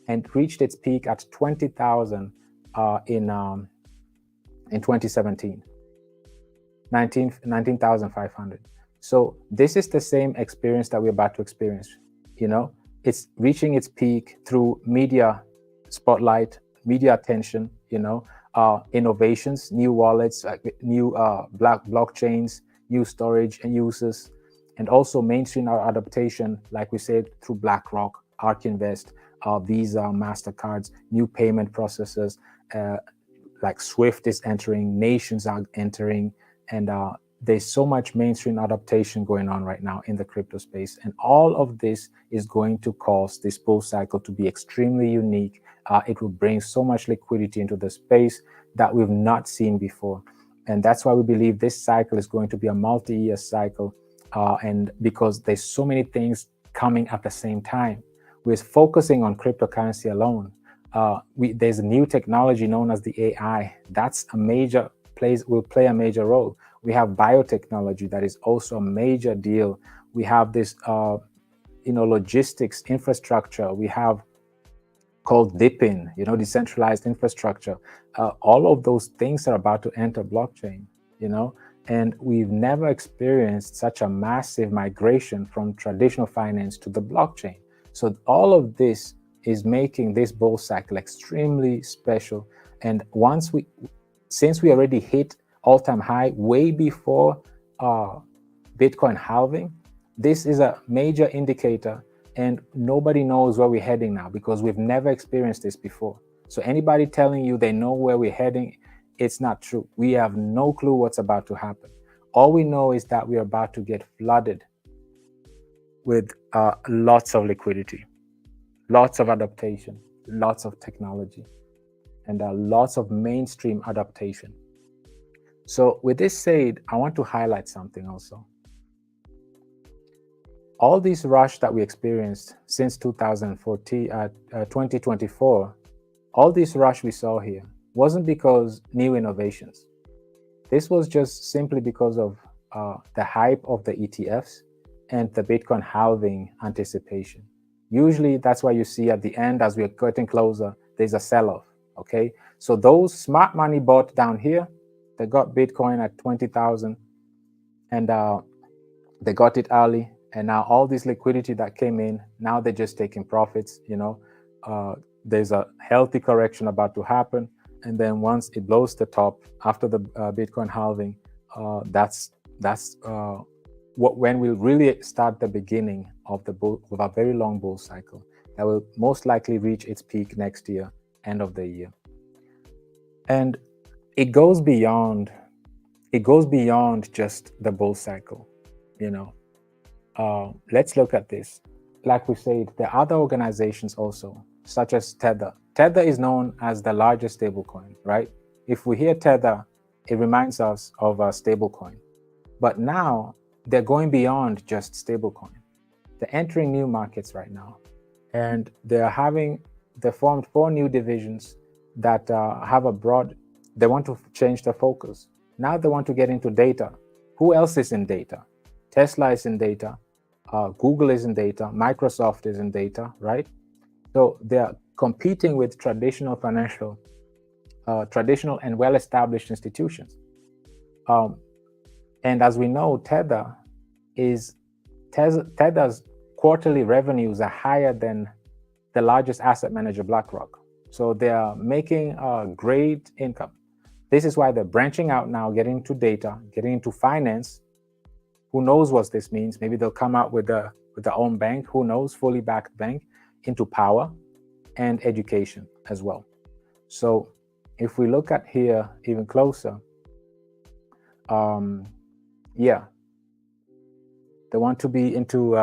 and reached its peak at 20,000 in 2017, 19,500. So this is the same experience that we're about to experience. You know, it's reaching its peak through media spotlight, media attention, you know, innovations, new wallets, new blockchains, new storage and uses, and also mainstream adaptation, like we said, through BlackRock, ARK Invest, Visa, MasterCards, new payment processors, like Swift is entering, nations are entering, and there's so much mainstream adaptation going on right now in the crypto space. And all of this is going to cause this bull cycle to be extremely unique. It will bring so much liquidity into the space that we've not seen before. And that's why we believe this cycle is going to be a multi-year cycle. And because there's so many things coming at the same time. We're focusing on cryptocurrency alone. There's a new technology known as the AI. That's a major will play a major role. We have biotechnology that is also a major deal. We have this, logistics infrastructure. We have called DePIN, decentralized infrastructure. All of those things are about to enter blockchain, and we've never experienced such a massive migration from traditional finance to the blockchain. So all of this is making this bull cycle extremely special. And since we already hit all-time high way before Bitcoin halving, this is a major indicator, and nobody knows where we're heading now because we've never experienced this before. So anybody telling you they know where we're heading, it's not true. We have no clue what's about to happen. All we know is that we are about to get flooded with lots of liquidity, lots of adaptation, lots of technology, and lots of mainstream adaptation. So with this said, I want to highlight something also. All this rush that we experienced since 2024, all this rush we saw here wasn't because new innovations. This was just simply because of the hype of the ETFs and the Bitcoin halving anticipation. Usually that's why you see at the end, as we're getting closer, there's a sell-off, okay? So those smart money bought down here, they got Bitcoin at 20,000 and they got it early. And now all this liquidity that came in, now they're just taking profits, there's a healthy correction about to happen. And then once it blows the top after the Bitcoin halving, that's when we'll really start the beginning of a very long bull cycle that will most likely reach its peak next year, end of the year. And it goes beyond just the bull cycle, Let's look at this. Like we said, there are other organizations also, such as Tether. Tether is known as the largest stablecoin, right? If we hear Tether, it reminds us of a stablecoin. But now they're going beyond just stablecoin. They're entering new markets right now. And they formed 4 new divisions that they want to change the focus. Now they want to get into data. Who else is in data? Tesla is in data. Google is in data. Microsoft is in data, right? So they are competing with traditional and well-established institutions. And as we know, Tether's quarterly revenues are higher than the largest asset manager, BlackRock. So they are making a great income. This is why they're branching out now, getting into data, getting into finance. Who knows what this means? Maybe they'll come out with their own bank. Who knows? Fully backed bank, into power and education as well. So if we look at here even closer, they want to be into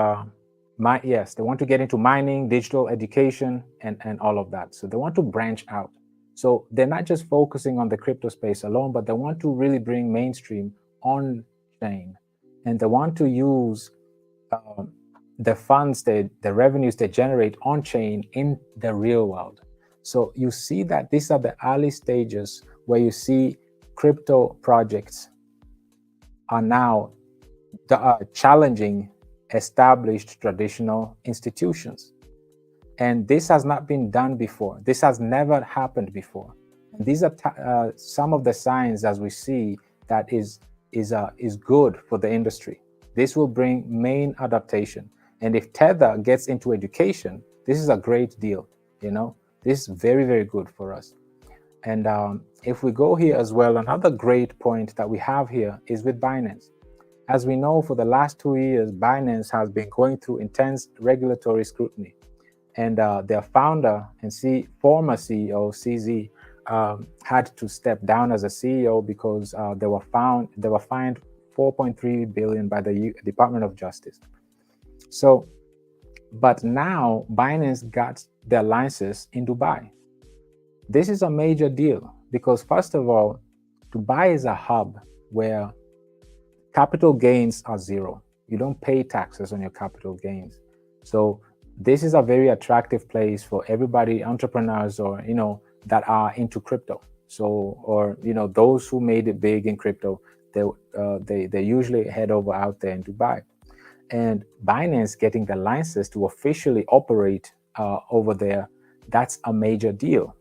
they want to get into mining, digital education, and all of that. So they want to branch out. So they're not just focusing on the crypto space alone, but they want to really bring mainstream on chain. And they want to use the funds, the revenues they generate on chain in the real world. So you see that these are the early stages where you see crypto projects are now challenging established traditional institutions. And this has not been done before. This has never happened before. And these are some of the signs, as we see, that is good for the industry. This will bring main adaptation. And if Tether gets into education, this is a great deal. You know, this is very, very good for us. And if we go here as well, another great point that we have here is with Binance. As we know, for the last 2 years, Binance has been going through intense regulatory scrutiny. And their founder and former CEO, CZ, had to step down as a CEO because they were fined $4.3 billion by the Department of Justice. So, but now Binance got their license in Dubai. This is a major deal because, first of all, Dubai is a hub where capital gains are zero. You don't pay taxes on your capital gains. So this is a very attractive place for everybody, entrepreneurs, or that are into crypto. So, or those who made it big in crypto, they usually head over out there in Dubai. And Binance getting the license to officially operate over there, that's a major deal,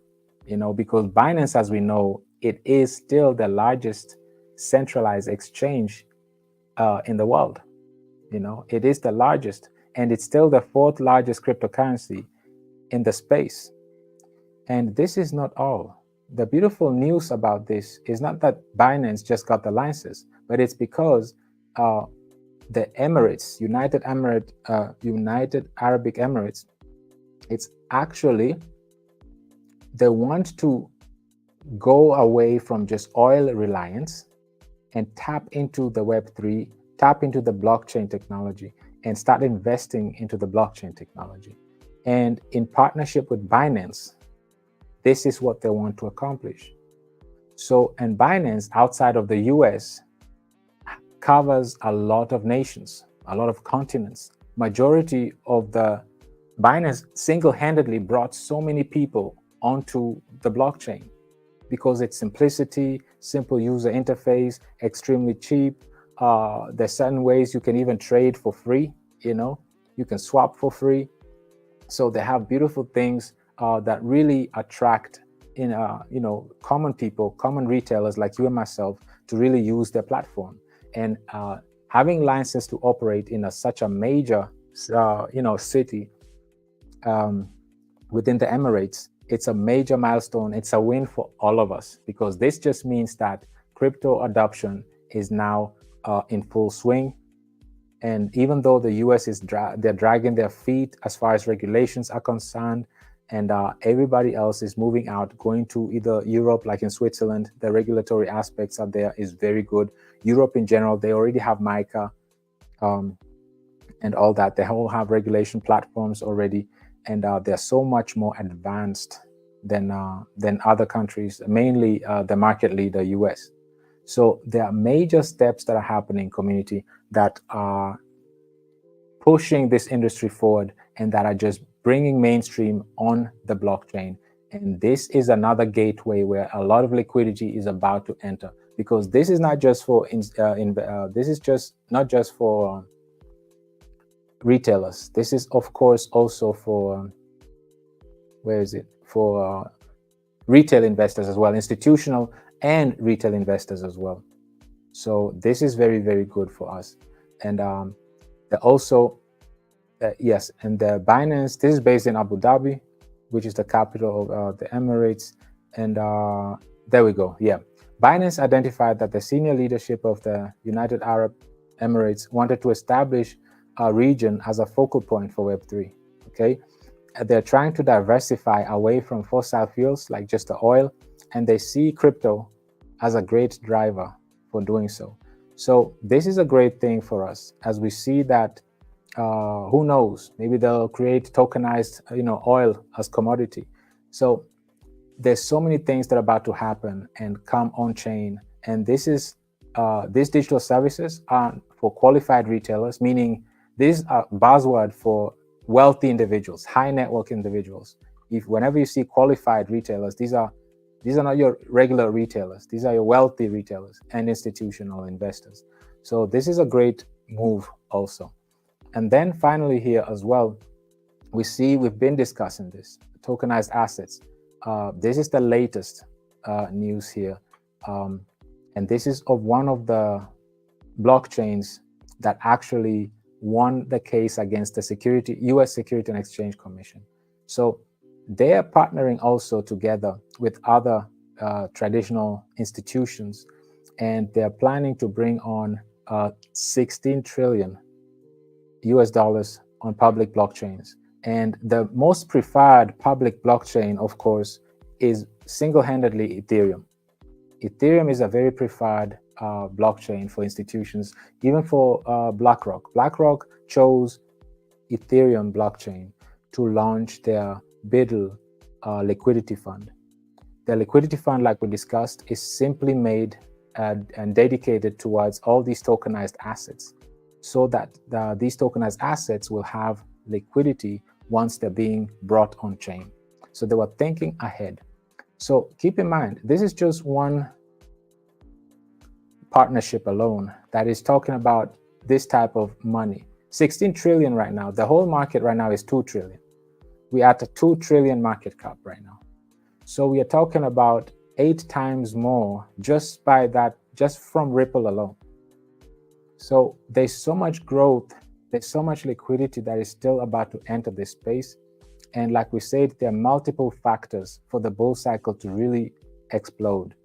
because Binance, as we know, it is still the largest centralized exchange in the world. It is the largest, and it's still the 4th largest cryptocurrency in the space. And this is not all. The beautiful news about this is not that Binance just got the license, but it's because the Emirates, United Arab Emirates, it's actually, they want to go away from just oil reliance and tap into the Web3, tap into the blockchain technology, and start investing into the blockchain technology. And in partnership with Binance, this is what they want to accomplish. So, and Binance, outside of the US, covers a lot of nations, a lot of continents. Majority of the Binance single-handedly brought so many people onto the blockchain because its simplicity, simple user interface, extremely cheap. There's certain ways you can even trade for free, you can swap for free. So they have beautiful things that really attract common people, common retailers like you and myself to really use their platform. And having license to operate in such a major city within the Emirates, it's a major milestone. It's a win for all of us, because this just means that crypto adoption is now in full swing. And even though the US is they're dragging their feet as far as regulations are concerned, and everybody else is moving out, going to either Europe, like in Switzerland, the regulatory aspects are there is very good. Europe in general, they already have MiCA and all that. They all have regulation platforms already, and they're so much more advanced than other countries, mainly the market leader, US. So there are major steps that are happening, community, that are pushing this industry forward and that are just bringing mainstream on the blockchain. And this is another gateway where a lot of liquidity is about to enter, because this is not just for not just for retailers. This is, of course, also for for retail investors as well, institutional and retail investors as well. So this is very, very good for us. And also, yes, and the Binance, this is based in Abu Dhabi, which is the capital of the Emirates. And there we go. Yeah, Binance identified that the senior leadership of the United Arab Emirates wanted to establish a region as a focal point for Web3. Okay, they're trying to diversify away from fossil fuels like just the oil, and they see crypto as a great driver for doing so. So this is a great thing for us, as we see that who knows, maybe they'll create tokenized oil as commodity. So there's so many things that are about to happen and come on chain, and this is these digital services are for qualified retailers, meaning This is a buzzword for wealthy individuals, high net worth individuals. Whenever you see qualified retailers, these are not your regular retailers. These are your wealthy retailers and institutional investors. So this is a great move also. And then finally here as well, we've been discussing this, tokenized assets. This is the latest news here. And this is of one of the blockchains that actually won the case against the US Security and Exchange Commission. So they are partnering also together with other traditional institutions, and they're planning to bring on 16 trillion US dollars on public blockchains. And the most preferred public blockchain, of course, is single-handedly Ethereum. Ethereum is a very preferred blockchain for institutions, even for BlackRock. BlackRock chose Ethereum blockchain to launch their BULLRUN liquidity fund. The liquidity fund, like we discussed, is simply made and dedicated towards all these tokenized assets, so that these tokenized assets will have liquidity once they're being brought on chain. So they were thinking ahead. So keep in mind, this is just one partnership alone that is talking about this type of money. 16 trillion right now. The whole market right now is 2 trillion. We're at a 2 trillion market cap right now. So we are talking about 8 times more just from Ripple alone. So there's so much growth, there's so much liquidity that is still about to enter this space. And like we said, there are multiple factors for the bull cycle to really explode.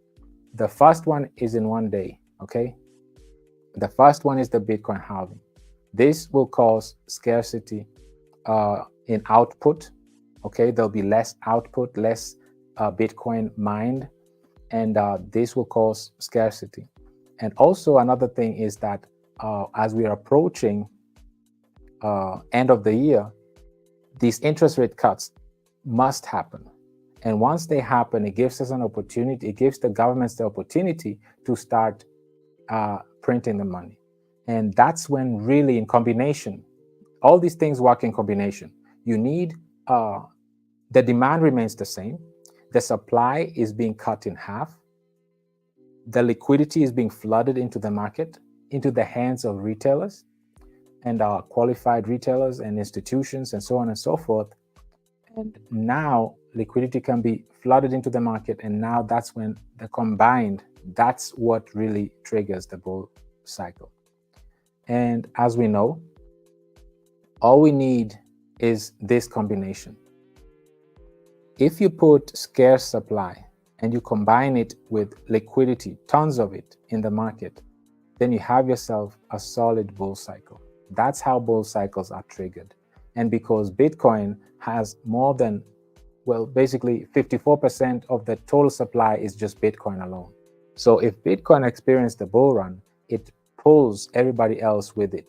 The first one is in one day, okay? The first one is the Bitcoin halving. This will cause scarcity in output, okay? There'll be less output, less Bitcoin mined, and this will cause scarcity. And also another thing is that as we are approaching end of the year, these interest rate cuts must happen. And once they happen, it gives us an opportunity, it gives the governments the opportunity to start printing the money. And that's when really in combination, all these things work in combination. You need, the demand remains the same, the supply is being cut in half, the liquidity is being flooded into the market, into the hands of retailers and qualified retailers and institutions and so on and so forth. And now liquidity can be flooded into the market, and now that's when the combined, that's what really triggers the bull cycle. And as we know, all we need is this combination. If you put scarce supply and you combine it with liquidity, tons of it in the market, then you have yourself a solid bull cycle. That's how bull cycles are triggered. And because Bitcoin has more than, well, basically 54% of the total supply is just Bitcoin alone. So if Bitcoin experienced the bull run, it pulls everybody else with it.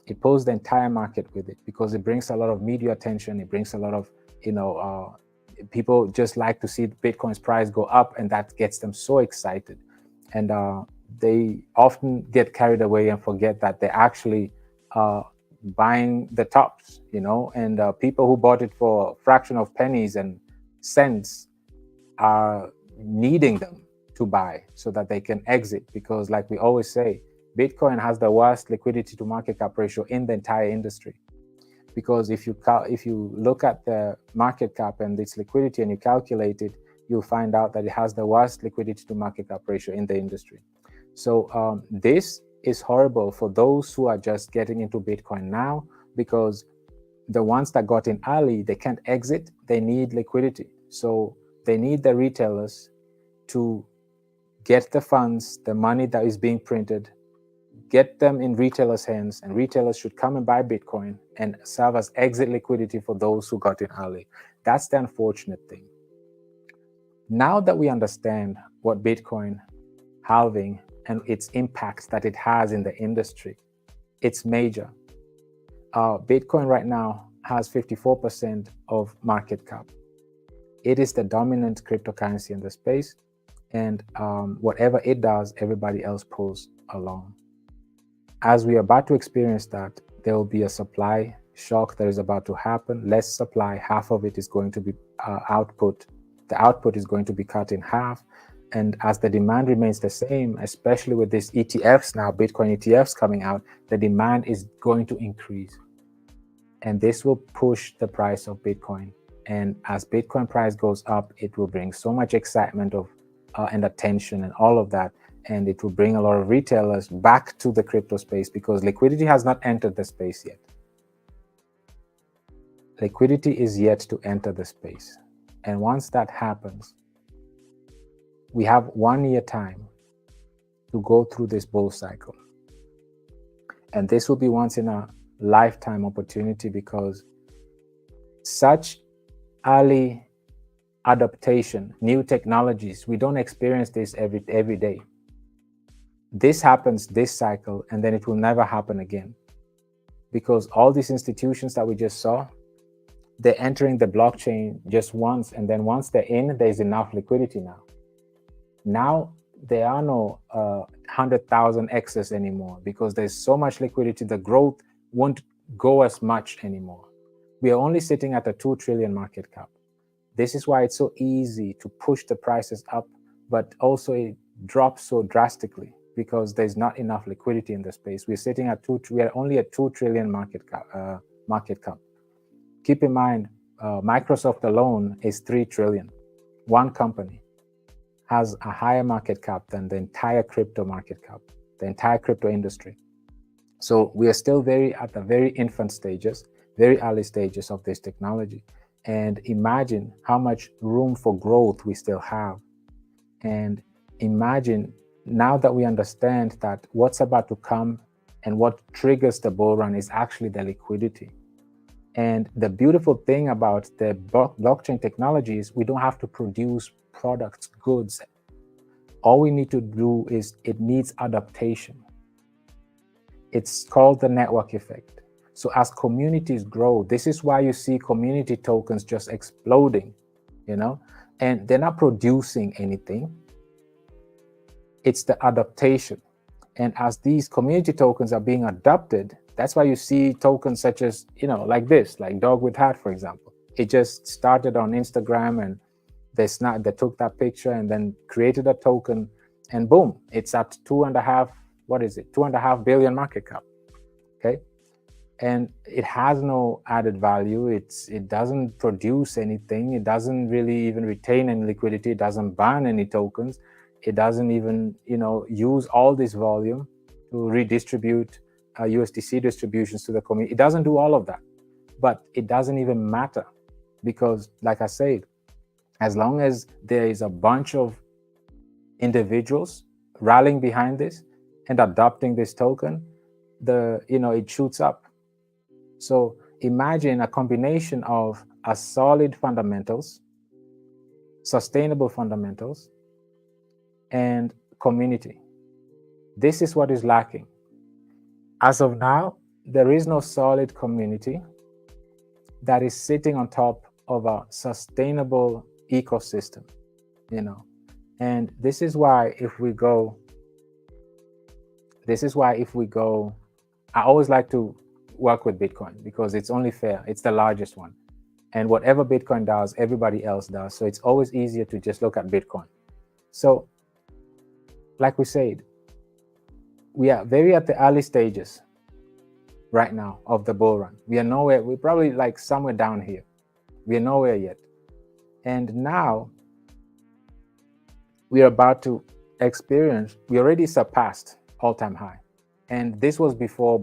It pulls the entire market with it because it brings a lot of media attention. It brings a lot of, people just like to see Bitcoin's price go up, and that gets them so excited. And they often get carried away and forget that they're actually buying the tops, and people who bought it for a fraction of pennies and cents are needing them to buy so that they can exit, because like we always say, Bitcoin has the worst liquidity to market cap ratio in the entire industry. Because if you look at the market cap and its liquidity and you calculate it, you'll find out that it has the worst liquidity to market cap ratio in the industry. So this is horrible for those who are just getting into Bitcoin now, because the ones that got in early, they can't exit, they need liquidity. So they need the retailers to get the funds, the money that is being printed, get them in retailers' hands, and retailers should come and buy Bitcoin and serve as exit liquidity for those who got in early. That's the unfortunate thing. Now that we understand what Bitcoin halving and its impact that it has in the industry, it's major. Bitcoin right now has 54% of market cap. It is the dominant cryptocurrency in the space, and whatever it does, everybody else pulls along. As we are about to experience that, there will be a supply shock that is about to happen. Less supply, half of it is going to be output. The output is going to be cut in half. And as the demand remains the same, especially with these ETFs now, Bitcoin ETFs coming out, the demand is going to increase. And this will push the price of Bitcoin. And as Bitcoin price goes up, it will bring so much excitement of and attention and all of that. And it will bring a lot of retailers back to the crypto space because liquidity has not entered the space yet. Liquidity is yet to enter the space. And once that happens, we have 1 year time to go through this bull cycle. And this will be once in a lifetime opportunity because such early adaptation, new technologies, we don't experience this every day. This happens this cycle and then it will never happen again because all these institutions that we just saw, they're entering the blockchain just once, and then once they're in, there's enough liquidity now. Now there are no 100,000 excess anymore because there's so much liquidity, the growth won't go as much anymore. We are only sitting at a 2 trillion market cap. This is why it's so easy to push the prices up, but also it drops so drastically because there's not enough liquidity in the space. We're sitting at we are only at 2 trillion market cap. Keep in mind, Microsoft alone is 3 trillion. One company has a higher market cap than the entire crypto market cap, the entire crypto industry. So we are still at the very infant stages, very early stages of this technology. And imagine how much room for growth we still have. And imagine now that we understand that what's about to come and what triggers the bull run is actually the liquidity. And the beautiful thing about the blockchain technology is we don't have to produce products, goods. All we need to do is it needs adaptation. It's called the network effect. So as communities grow, this is why you see community tokens just exploding, and they're not producing anything. It's the adaptation. And as these community tokens are being adopted, that's why you see tokens such as, like this, like Dog with Hat, for example. It just started on Instagram and they took that picture and then created a token and boom, it's at 2.5 billion market cap. Okay. And it has no added value. It doesn't produce anything. It doesn't really even retain any liquidity. It doesn't burn any tokens. It doesn't even, use all this volume to redistribute USDC distributions to the community. It doesn't do all of that, but it doesn't even matter because, like I said, as long as there is a bunch of individuals rallying behind this and adopting this token, it shoots up. So imagine a combination of a solid fundamentals, sustainable fundamentals, and community. This is what is lacking. As of now, there is no solid community that is sitting on top of a sustainable ecosystem, and this is why if we go, I always like to work with Bitcoin because it's only fair. It's the largest one. And whatever Bitcoin does, everybody else does. So it's always easier to just look at Bitcoin. So like we said, we are very at the early stages right now of the bull run. We are nowhere. We're probably like somewhere down here. We are nowhere yet. And now we are about to experience, we already surpassed all-time high. And this was before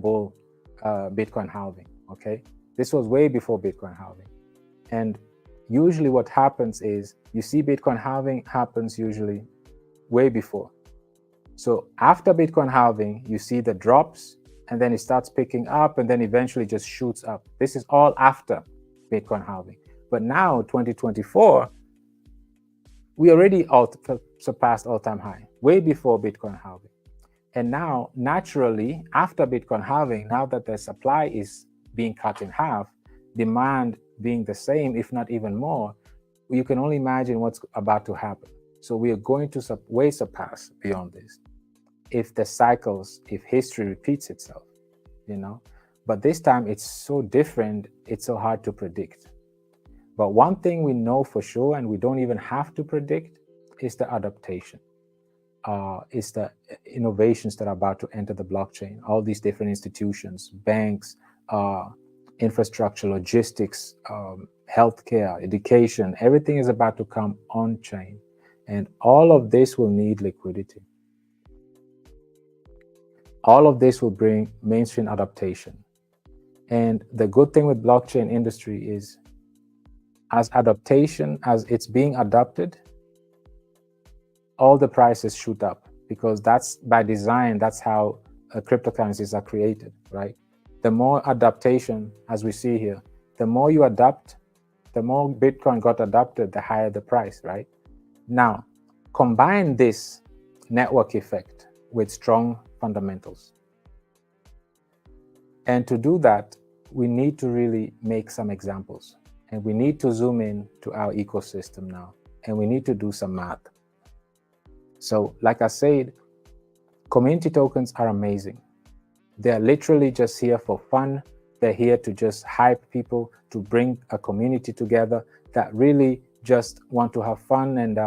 Bitcoin halving, okay? This was way before Bitcoin halving. And usually what happens is you see Bitcoin halving happens usually way before. So after Bitcoin halving, you see the drops and then it starts picking up and then eventually just shoots up. This is all after Bitcoin halving. But now 2024, we already surpassed all-time high, way before Bitcoin halving. And now, naturally, after Bitcoin halving, now that the supply is being cut in half, demand being the same, if not even more, you can only imagine what's about to happen. So we are going to way surpass beyond this if the cycles, if history repeats itself, But this time it's so different, it's so hard to predict. But one thing we know for sure, and we don't even have to predict, is the adaptation. Is the innovations that are about to enter the blockchain. All these different institutions, banks, infrastructure, logistics, healthcare, education, everything is about to come on-chain. And all of this will need liquidity. All of this will bring mainstream adaptation. And the good thing with blockchain industry is, as it's being adopted, all the prices shoot up, because that's by design, that's how cryptocurrencies are created, right? The more adaptation, as we see here, the more you adapt, the more Bitcoin got adopted, the higher the price, right? Now, combine this network effect with strong fundamentals. And to do that, we need to really make some examples. And we need to zoom in to our ecosystem now. And we need to do some math. So like I said, community tokens are amazing. They're literally just here for fun. They're here to just hype people, to bring a community together that really just want to have fun and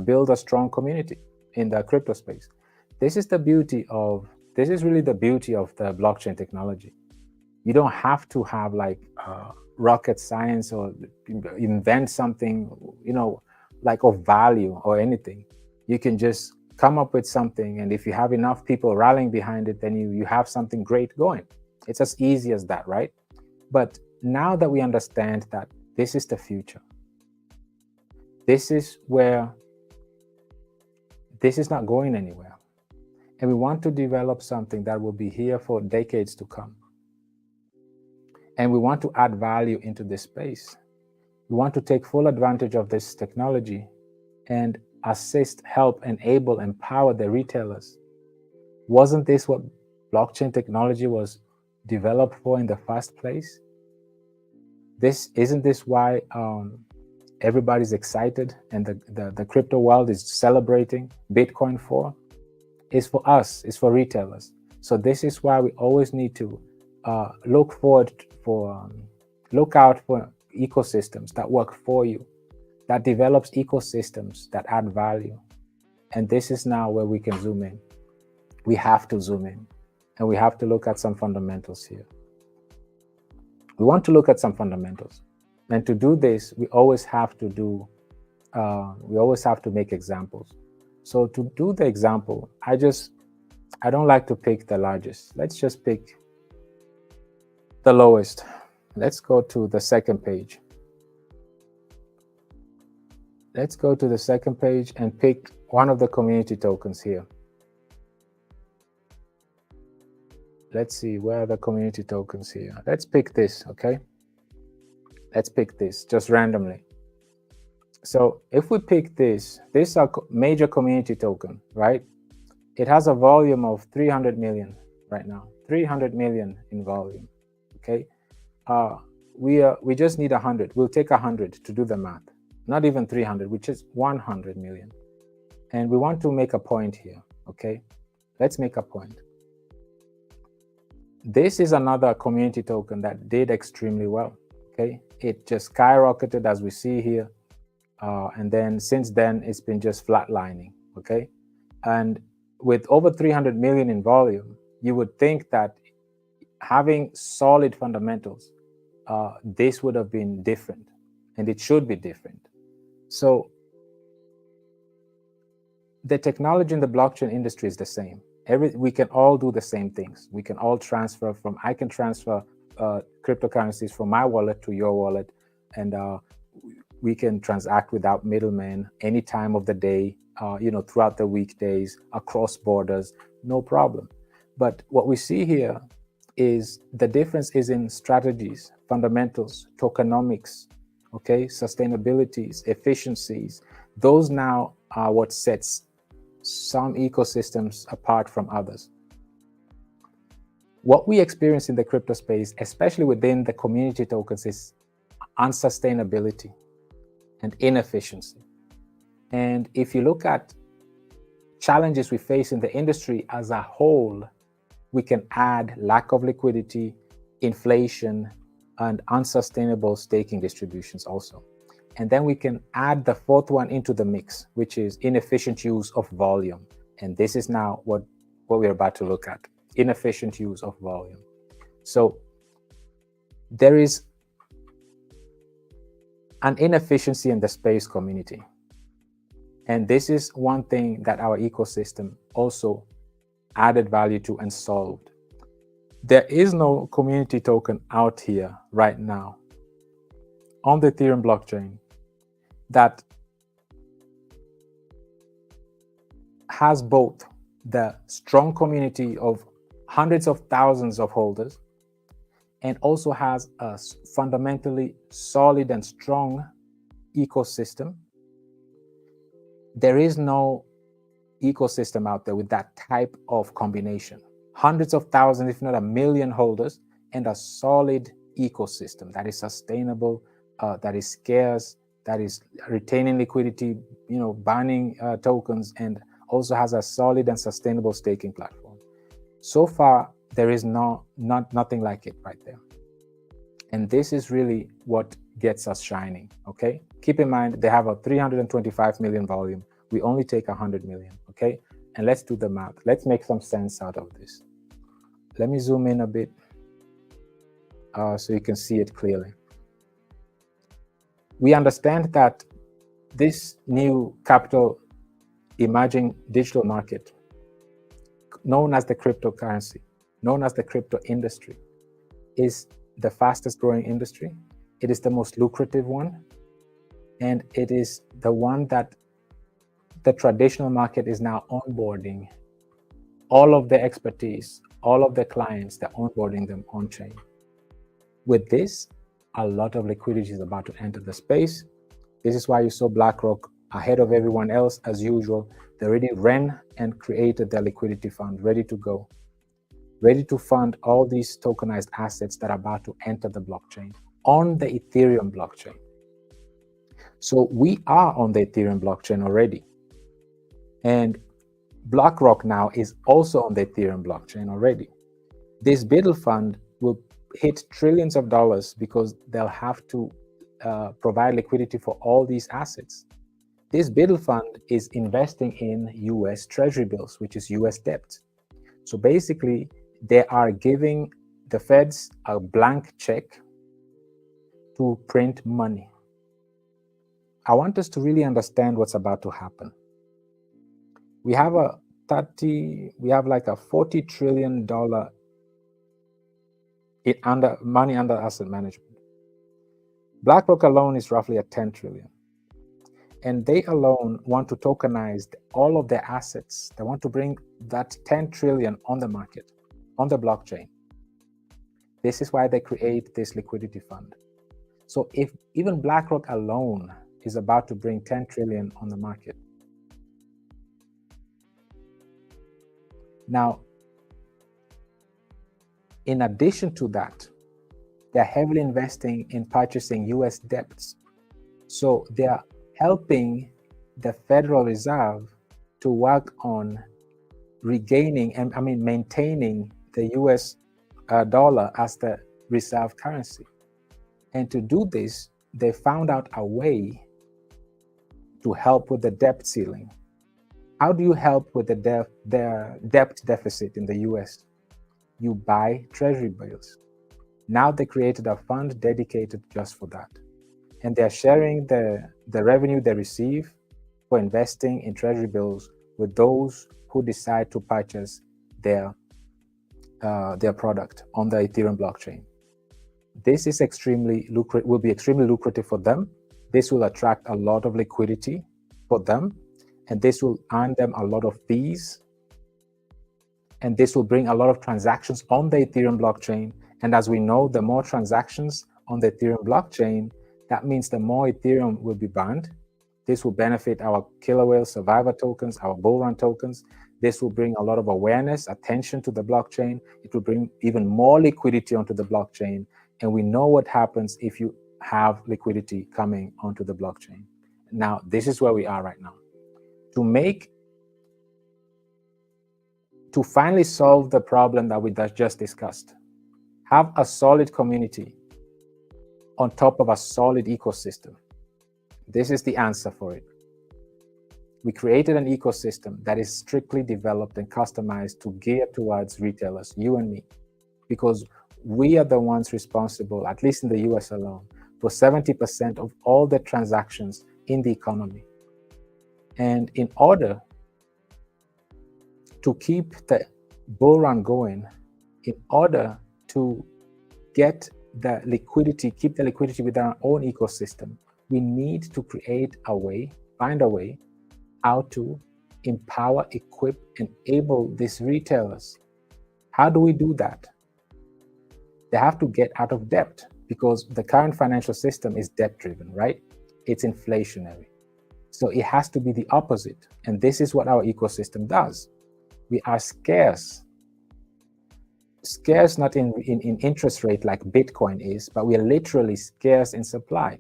build a strong community in the crypto space. This is really the beauty of the blockchain technology. You don't have to have like rocket science or invent something, like of value or anything. You can just come up with something, and if you have enough people rallying behind it, then you have something great going. It's as easy as that, right? But now that we understand that this is the future, this is not going anywhere, and we want to develop something that will be here for decades to come, and we want to add value into this space. We want to take full advantage of this technology and assist, help, enable, empower the retailers. Wasn't this what blockchain technology was developed for in the first place? Isn't this why everybody's excited and the crypto world is celebrating Bitcoin for? It's for us, it's for retailers. So this is why we always need to look out for ecosystems that work for you, that develops ecosystems that add value. And this is now where we can zoom in. We have to zoom in, and we have to look at some fundamentals here. We want to look at some fundamentals, and to do this, we always have to make examples. So to do the example, I don't like to pick the largest. Let's just pick the lowest. Let's go to the second page. Let's go to the second page and pick one of the community tokens here. Let's see, where are the community tokens here? Let's pick this, okay? Let's pick this just randomly. So if we pick this is a major community token, right? It has a volume of 300 million right now, 300 million in volume, okay? We just need 100. We'll take 100 to do the math. Not even 300, which is 100 million. And we want to make a point here, okay? Let's make a point. This is another community token that did extremely well, okay? It just skyrocketed, as we see here. And then since then, it's been just flatlining, okay? And with over 300 million in volume, you would think that having solid fundamentals, this would have been different, and it should be different. So the technology in the blockchain industry is the same. We can all do the same things. We can all transfer I can transfer cryptocurrencies from my wallet to your wallet, and we can transact without middlemen any time of the day, throughout the weekdays, across borders, no problem. But what we see here is the difference is in strategies, fundamentals, tokenomics, okay, sustainabilities, efficiencies. Those now are what sets some ecosystems apart from others. What we experience in the crypto space, especially within the community tokens, is unsustainability and inefficiency. And if you look at challenges we face in the industry as a whole, we can add lack of liquidity, inflation, and unsustainable staking distributions also. And then we can add the fourth one into the mix, which is inefficient use of volume. And this is now what we're about to look at, inefficient use of volume. So there is an inefficiency in the space community. And this is one thing that our ecosystem also added value to and solved. There is no community token out here right now on the Ethereum blockchain that has both the strong community of hundreds of thousands of holders and also has a fundamentally solid and strong ecosystem. There is no ecosystem out there with that type of combination. Hundreds of thousands, if not a million holders, and a solid ecosystem that is sustainable, that is scarce, that is retaining liquidity, burning tokens, and also has a solid and sustainable staking platform. So far, there is nothing like it right there. And this is really what gets us shining, okay? Keep in mind, they have a 325 million volume. We only take 100 million, okay? And let's do the math. Let's make some sense out of this. Let me zoom in a bit so you can see it clearly. We understand that this new capital emerging digital market, known as the cryptocurrency, known as the crypto industry, is the fastest growing industry. It is the most lucrative one. And it is the one that the traditional market is now onboarding all of the expertise, all of the clients, they're onboarding them on chain. With this, a lot of liquidity is about to enter the space. This is why you saw BlackRock ahead of everyone else as usual. They already ran and created their liquidity fund, ready to go, ready to fund all these tokenized assets that are about to enter the blockchain on the Ethereum blockchain. So we are on the Ethereum blockchain already. And BlackRock now is also on the Ethereum blockchain already. This BULLRUN fund will hit trillions of dollars because they'll have to provide liquidity for all these assets. This BULLRUN fund is investing in US Treasury bills, which is US debt. So basically, they are giving the feds a blank check to print money. I want us to really understand what's about to happen. We have like a $40 trillion money under asset management. BlackRock alone is roughly at 10 trillion. And they alone want to tokenize all of their assets. They want to bring that 10 trillion on the market, on the blockchain. This is why they create this liquidity fund. So if even BlackRock alone is about to bring 10 trillion on the market. Now, in addition to that, they're heavily investing in purchasing US debts. So they're helping the Federal Reserve to work on regaining and maintaining the US dollar as the reserve currency. And to do this, they found out a way to help with the debt ceiling. How do you help with the debt deficit in the US? You buy treasury bills. Now they created a fund dedicated just for that. And they're sharing the revenue they receive for investing in treasury bills with those who decide to purchase their product on the Ethereum blockchain. This is will be extremely lucrative for them. This will attract a lot of liquidity for them, and this will earn them a lot of fees. And this will bring a lot of transactions on the Ethereum blockchain. And as we know, the more transactions on the Ethereum blockchain, that means the more Ethereum will be burned. This will benefit our killer whale survivor tokens, our BULLRUN tokens. This will bring a lot of awareness, attention to the blockchain. It will bring even more liquidity onto the blockchain. And we know what happens if you have liquidity coming onto the blockchain. Now, this is where we are right now. To make to finally solve the problem that we just discussed. Have a solid community on top of a solid ecosystem. This is the answer for it. We created an ecosystem that is strictly developed and customized to gear towards retailers, you and me, because we are the ones responsible, at least in the US alone, for 70% of all the transactions in the economy. And in order to keep the bull run going, in order to get the liquidity, keep the liquidity within our own ecosystem, we need to create a way, find a way how to empower, equip, enable these retailers. How do we do that? They have to get out of debt, because the current financial system is debt-driven, right? It's inflationary. So it has to be the opposite. And this is what our ecosystem does. We are scarce. Scarce not in interest rate like Bitcoin is, but we are literally scarce in supply.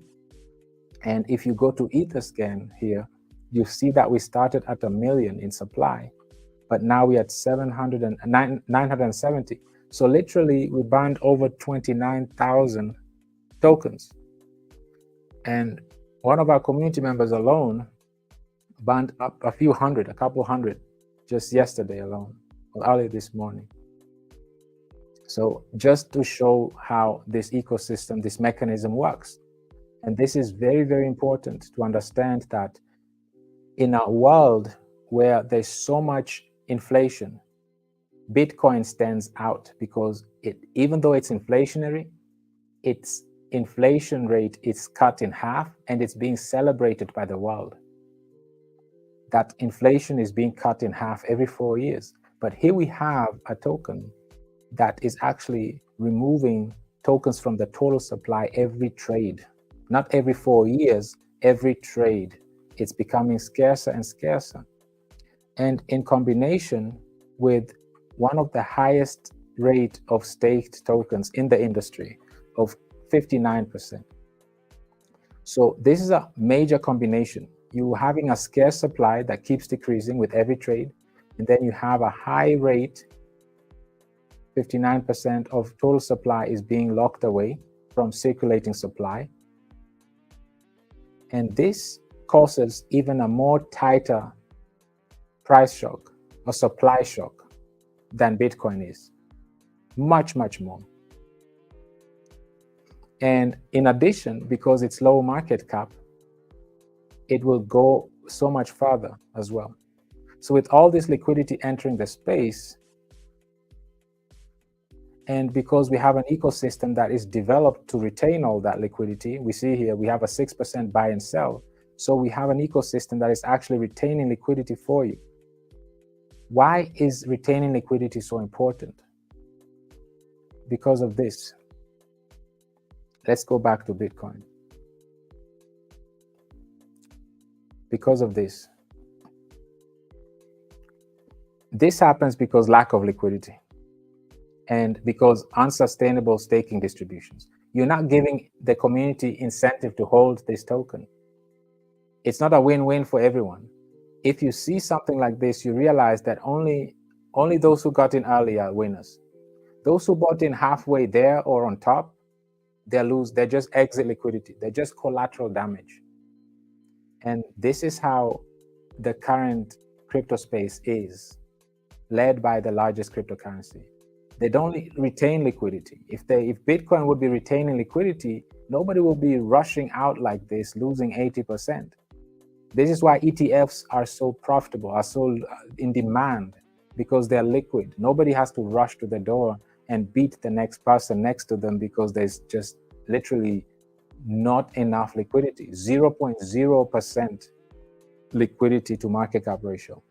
And if you go to Etherscan here, you see that we started at 1 million in supply, but now we're at 970. So literally we burned over 29,000 tokens. And one of our community members alone burned up a couple hundred, just yesterday alone, or early this morning. So just to show how this ecosystem, this mechanism works. And this is very, very important to understand that in a world where there's so much inflation, Bitcoin stands out because even though it's inflationary, its inflation rate is cut in half and it's being celebrated by the world. That inflation is being cut in half every 4 years. But here we have a token that is actually removing tokens from the total supply every trade. Not every 4 years, every trade. It's becoming scarcer and scarcer. And in combination with one of the highest rate of staked tokens in the industry of 59%. So this is a major combination. You having a scarce supply that keeps decreasing with every trade, and then you have a high rate, 59% of total supply is being locked away from circulating supply. And this causes even a more tighter price shock or supply shock than Bitcoin is. Much, much more. And in addition, because it's low market cap, it will go so much further as well. So with all this liquidity entering the space, and because we have an ecosystem that is developed to retain all that liquidity, we see here we have a 6% buy and sell. So we have an ecosystem that is actually retaining liquidity for you. Why is retaining liquidity so important? Because of this. Let's go back to Bitcoin. Because of this. This happens because lack of liquidity and because unsustainable staking distributions. You're not giving the community incentive to hold this token. It's not a win-win for everyone. If you see something like this, you realize that only those who got in early are winners. Those who bought in halfway there or on top, they lose. They're just exit liquidity. They're just collateral damage. And this is how the current crypto space is, led by the largest cryptocurrency. They don't retain liquidity. If Bitcoin would be retaining liquidity, nobody will be rushing out like this, losing 80%. This is why ETFs are so profitable, are so in demand, because they're liquid. Nobody has to rush to the door and beat the next person next to them because there's just literally not enough liquidity. 0.0% liquidity to market cap ratio.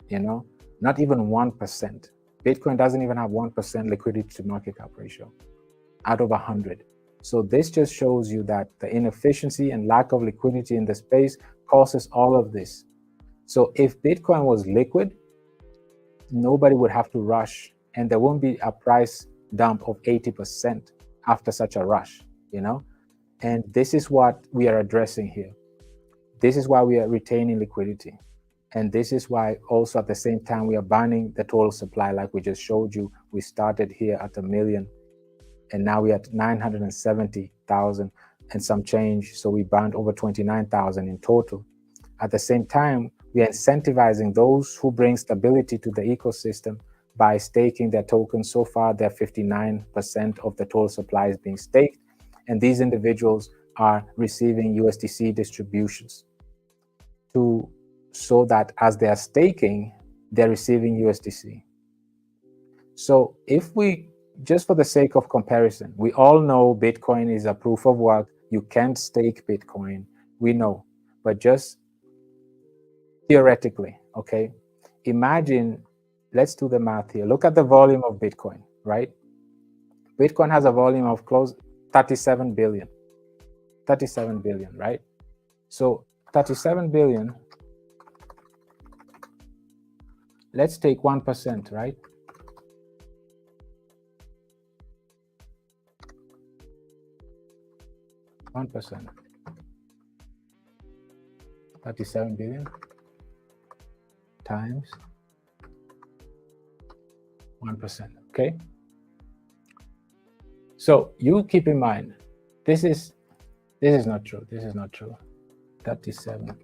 You know, not even 1%. Bitcoin doesn't even have 1% liquidity to market cap ratio out of 100. So this just shows you that the inefficiency and lack of liquidity in the space causes all of this. So if Bitcoin was liquid, nobody would have to rush, and there won't be a price dump of 80% after such a rush, you know? And this is what we are addressing here. This is why we are retaining liquidity. And this is why also at the same time we are banning the total supply, like we just showed you. We started here at 1 million, and now we're at 970,000 and some change. So we banned over 29,000 in total. At the same time, we are incentivizing those who bring stability to the ecosystem by staking their tokens. So far, they're 59% of the total supply is being staked, and these individuals are receiving USDC distributions so that as they are staking, they're receiving USDC. So if we, just for the sake of comparison, we all know Bitcoin is a proof of work. You can't stake Bitcoin, we know, but just theoretically, okay? Imagine, let's do the math here. Look at the volume of Bitcoin, right? Bitcoin has a volume of close 37 billion, right? So 37 billion, let's take 1%, right? %. 37 billion times 1%, okay? So you keep in mind, this is not true. This is not true. 37.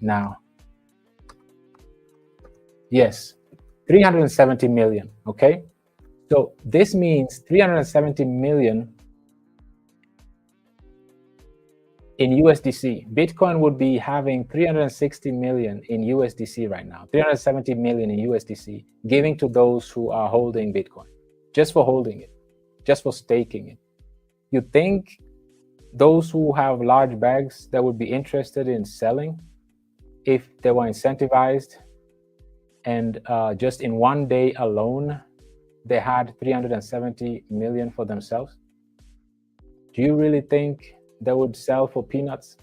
Now, yes, 370 million, okay? So this means 370 million in USDC. Bitcoin would be having 360 million in USDC right now, 370 million in USDC, giving to those who are holding Bitcoin, just for holding it, just for staking it. You think those who have large bags that would be interested in selling if they were incentivized and just in one day alone, they had 370 million for themselves? Do you really think they would sell for peanuts?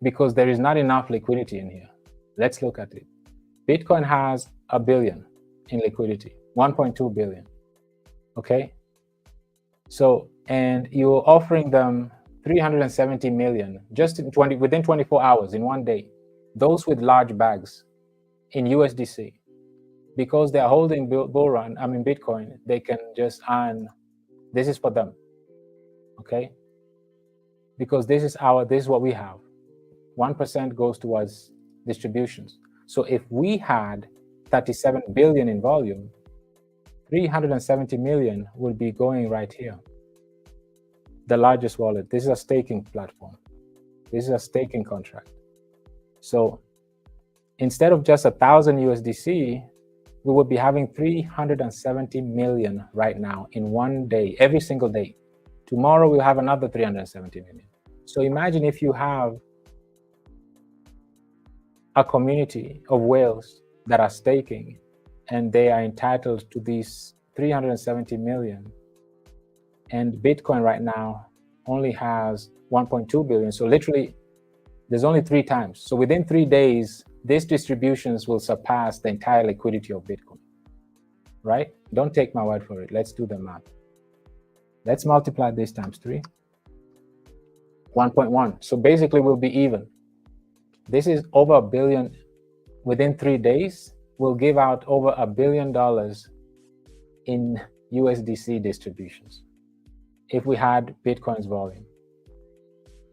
Because there is not enough liquidity in here. Let's look at it. Bitcoin has 1 billion in liquidity, 1.2 billion, okay? So, and you're offering them 370 million just in within 24 hours in one day. Those with large bags in USDC, because they're holding Bitcoin, they can just earn, this is for them, okay? Because this is what we have. 1% goes towards distributions. So if we had 37 billion in volume, 370 million would be going right here. The largest wallet. This is a staking platform. This is a staking contract. So instead of just 1,000 USDC, we would be having 370 million right now in one day, every single day. Tomorrow we'll have another 370 million. So imagine if you have a community of whales that are staking and they are entitled to these 370 million. And Bitcoin right now only has 1.2 billion. So literally, there's only 3 times. So within 3 days, these distributions will surpass the entire liquidity of Bitcoin, right? Don't take my word for it. Let's do the math. Let's multiply this times 3. 1.1. So basically, we'll be even. This is over $1 billion. Within 3 days, we'll give out over $1 billion in USDC distributions. If we had Bitcoin's volume,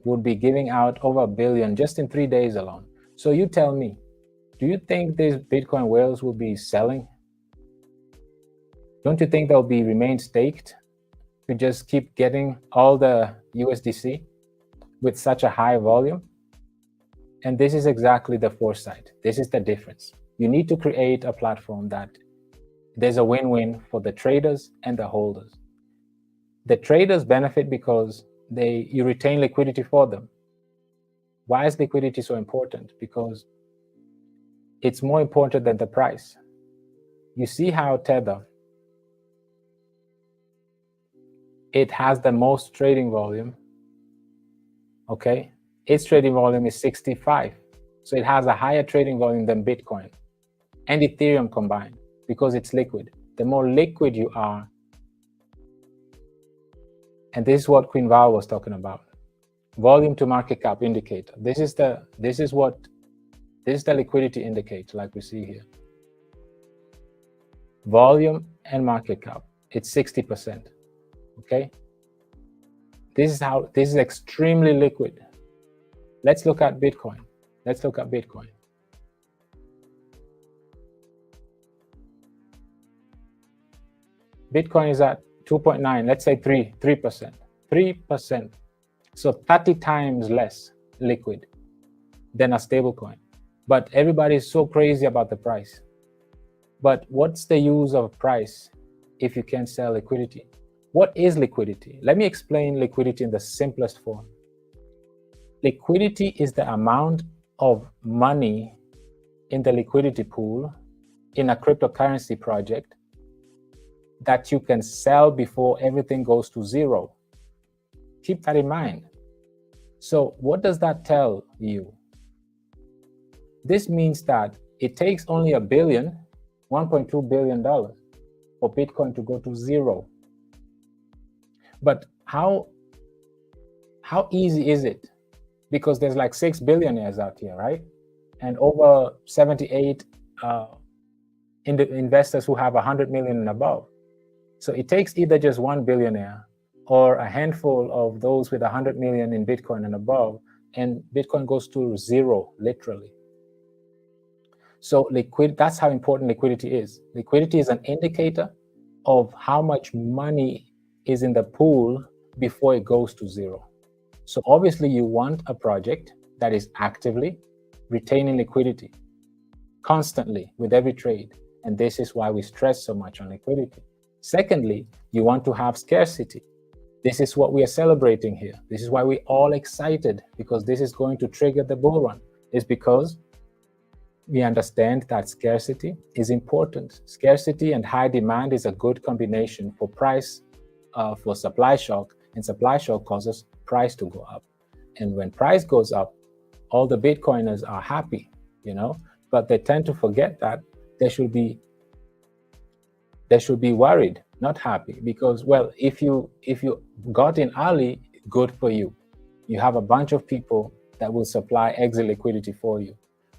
we'd be giving out over $1 billion just in 3 days alone. So you tell me, do you think these Bitcoin whales will be selling? Don't you think they'll be remain staked to just keep getting all the USDC with such a high volume? And this is exactly the foresight. This is the difference. You need to create a platform that there's a win-win for the traders and the holders. The traders benefit because you retain liquidity for them. Why is liquidity so important? Because it's more important than the price. You see how Tether, it has the most trading volume, okay? Its trading volume is 65. So it has a higher trading volume than Bitcoin and Ethereum combined because it's liquid. The more liquid you are, and this is what Queen Val was talking about. volume to market cap indicator. This is the liquidity indicator, like we see here. Volume and market cap, it's 60%. Okay, this is extremely liquid. Let's look at Bitcoin. Bitcoin is at 2.9, let's say 3%. 3%. So 30 times less liquid than a stable coin. But everybody is so crazy about the price. But what's the use of price if you can't sell liquidity? What is liquidity? Let me explain liquidity in the simplest form. Liquidity is the amount of money in the liquidity pool in a cryptocurrency project that you can sell before everything goes to zero. Keep that in mind. So what does that tell you? This means that it takes only $1.2 billion for Bitcoin to go to zero. But how easy is it? Because there's like 6 billionaires out here, right? And over 78 investors who have 100 million and above. So it takes either just one billionaire or a handful of those with 100 million in Bitcoin and above, and Bitcoin goes to zero, literally. So that's how important liquidity is. Liquidity is an indicator of how much money is in the pool before it goes to zero. So obviously you want a project that is actively retaining liquidity constantly with every trade. And this is why we stress so much on liquidity. Secondly, you want to have scarcity. This is what we are celebrating here. This is why we're all excited, because this is going to trigger the bull run. It's because we understand that scarcity is important. Scarcity and high demand is a good combination for price, for supply shock, and supply shock causes price to go up. And when price goes up, all the Bitcoiners are happy, but they tend to forget that they should be worried, not happy, because, well, if you got in early, good for you. You have a bunch of people that will supply exit liquidity for you.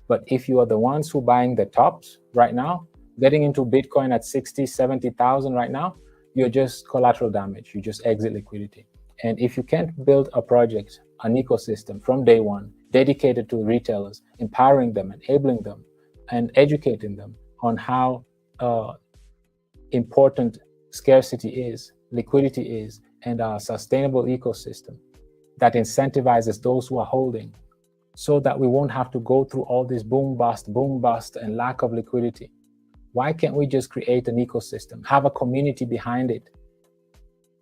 But if you are the ones who buying the tops right now, getting into Bitcoin at 60, 70,000 right now, you're just collateral damage. You just exit liquidity. And if you can't build a project, an ecosystem from day one, dedicated to retailers, empowering them, enabling them, and educating them on how important scarcity is, liquidity is, and a sustainable ecosystem that incentivizes those who are holding, so that we won't have to go through all this boom bust, and lack of liquidity. Why can't we just create an ecosystem, have a community behind it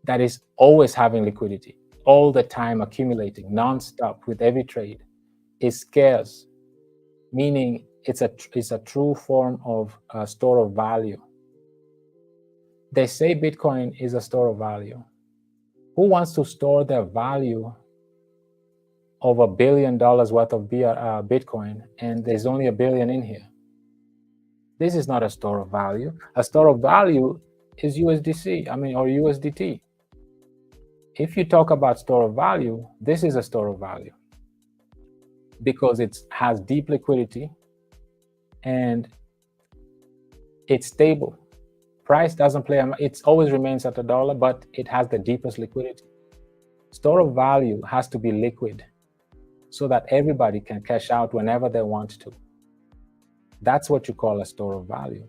that is always having liquidity, all the time accumulating, non-stop with every trade? Is scarce, meaning it's a true form of store of value. They say Bitcoin is a store of value. Who wants to store their value of $1 billion worth of Bitcoin, and there's only $1 billion in here? This is not a store of value. A store of value is USDC, or USDT. If you talk about store of value, this is a store of value because it has deep liquidity and it's stable. Price doesn't play, it always remains at $1, but it has the deepest liquidity. Store of value has to be liquid so that everybody can cash out whenever they want to. That's what you call a store of value.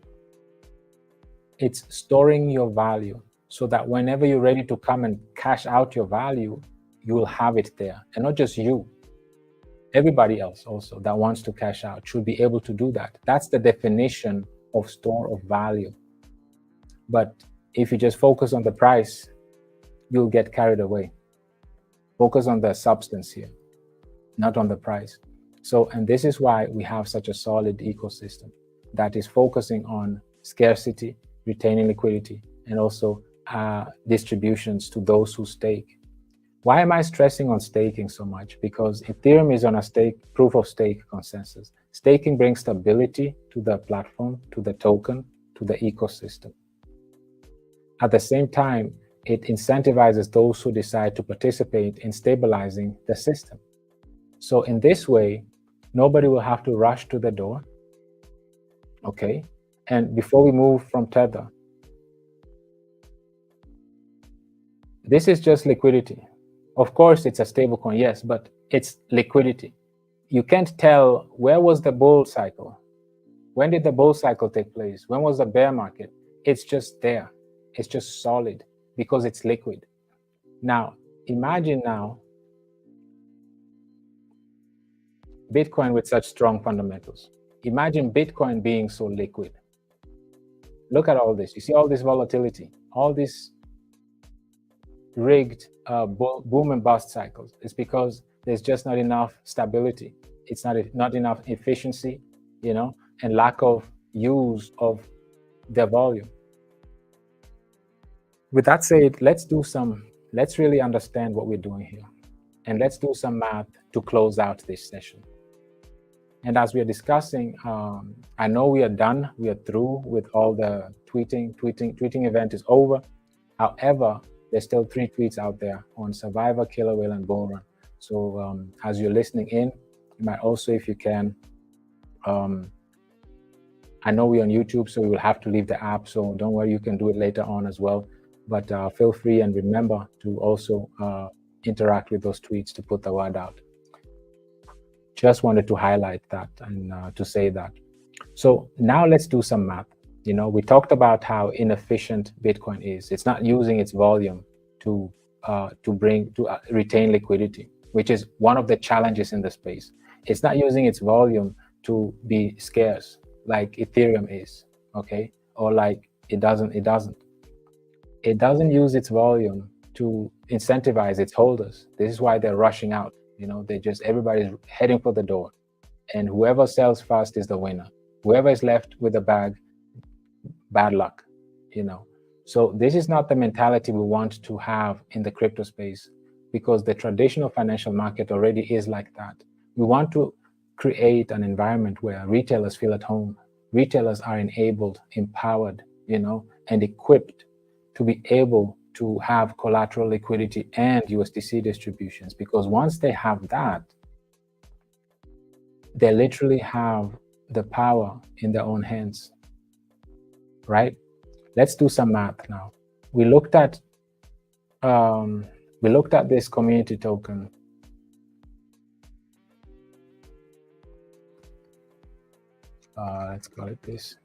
It's storing your value so that whenever you're ready to come and cash out your value, you will have it there. And not just you, everybody else also that wants to cash out should be able to do that. That's the definition of store of value. But if you just focus on the price, you'll get carried away. Focus on the substance here, not on the price. So, and this is why we have such a solid ecosystem that is focusing on scarcity, retaining liquidity, and also distributions to those who stake. Why am I stressing on staking so much? Because Ethereum is on a proof of stake consensus. Staking brings stability to the platform, to the token, to the ecosystem. At the same time, it incentivizes those who decide to participate in stabilizing the system. So in this way, nobody will have to rush to the door, okay? And before we move from Tether, this is just liquidity. Of course, it's a stablecoin, yes, but it's liquidity. You can't tell where was the bull cycle. When did the bull cycle take place? When was the bear market? It's just there. It's just solid because it's liquid. Now, imagine now Bitcoin with such strong fundamentals. Imagine Bitcoin being so liquid. Look at all this. You see all this volatility, all this rigged boom and bust cycles. It's because there's just not enough stability. It's not enough efficiency, you know, and lack of use of the volume. With that said, let's really understand what we're doing here. And let's do some math to close out this session. And as we are discussing, I know we are done. We are through with all the tweeting event is over. However, there's still 3 tweets out there on Survivor, Killer Whale, and BULLRUN. So as you're listening in, you might also, if you can, I know we're on YouTube, so you will have to leave the app. So don't worry, you can do it later on as well. But feel free and remember to also interact with those tweets to put the word out. Just wanted to highlight that and to say that. So now let's do some math. You know, we talked about how inefficient Bitcoin is. It's not using its volume to retain liquidity, which is one of the challenges in the space. It's not using its volume to be scarce like Ethereum is, okay? Or like it doesn't use its volume to incentivize its holders. This is why they're rushing out. You know, everybody's heading for the door, and whoever sells fast is the winner. Whoever is left with the bag, bad luck, you know. So this is not the mentality we want to have in the crypto space, because the traditional financial market already is like that. We want to create an environment where retailers feel at home. Retailers are enabled, empowered, you know, and equipped to be able to have collateral liquidity and USDC distributions, because once they have that, they literally have the power in their own hands, right? Let's do some math now. We looked at this community token. Let's call it this.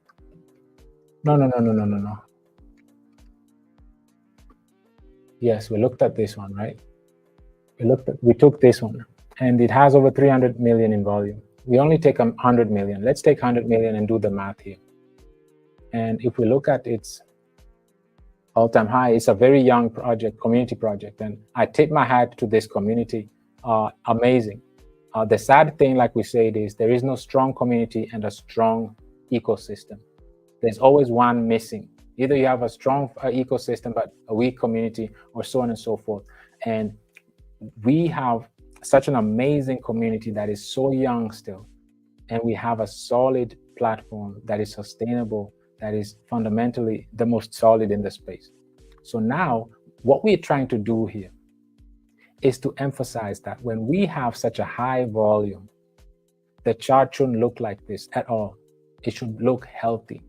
No. Yes, we looked at this one, right? We took this one, and it has over 300 million in volume. We only take 100 million. Let's take 100 million and do the math here. And if we look at its all-time high, it's a very young project, community project, and I tip my hat to this community. Amazing. The sad thing, like we said, is there is no strong community and a strong ecosystem. There's always one missing. Either you have a strong ecosystem, but a weak community, or so on and so forth. And we have such an amazing community that is so young still. And we have a solid platform that is sustainable, that is fundamentally the most solid in the space. So now what we're trying to do here is to emphasize that when we have such a high volume, the chart shouldn't look like this at all. It should look healthy,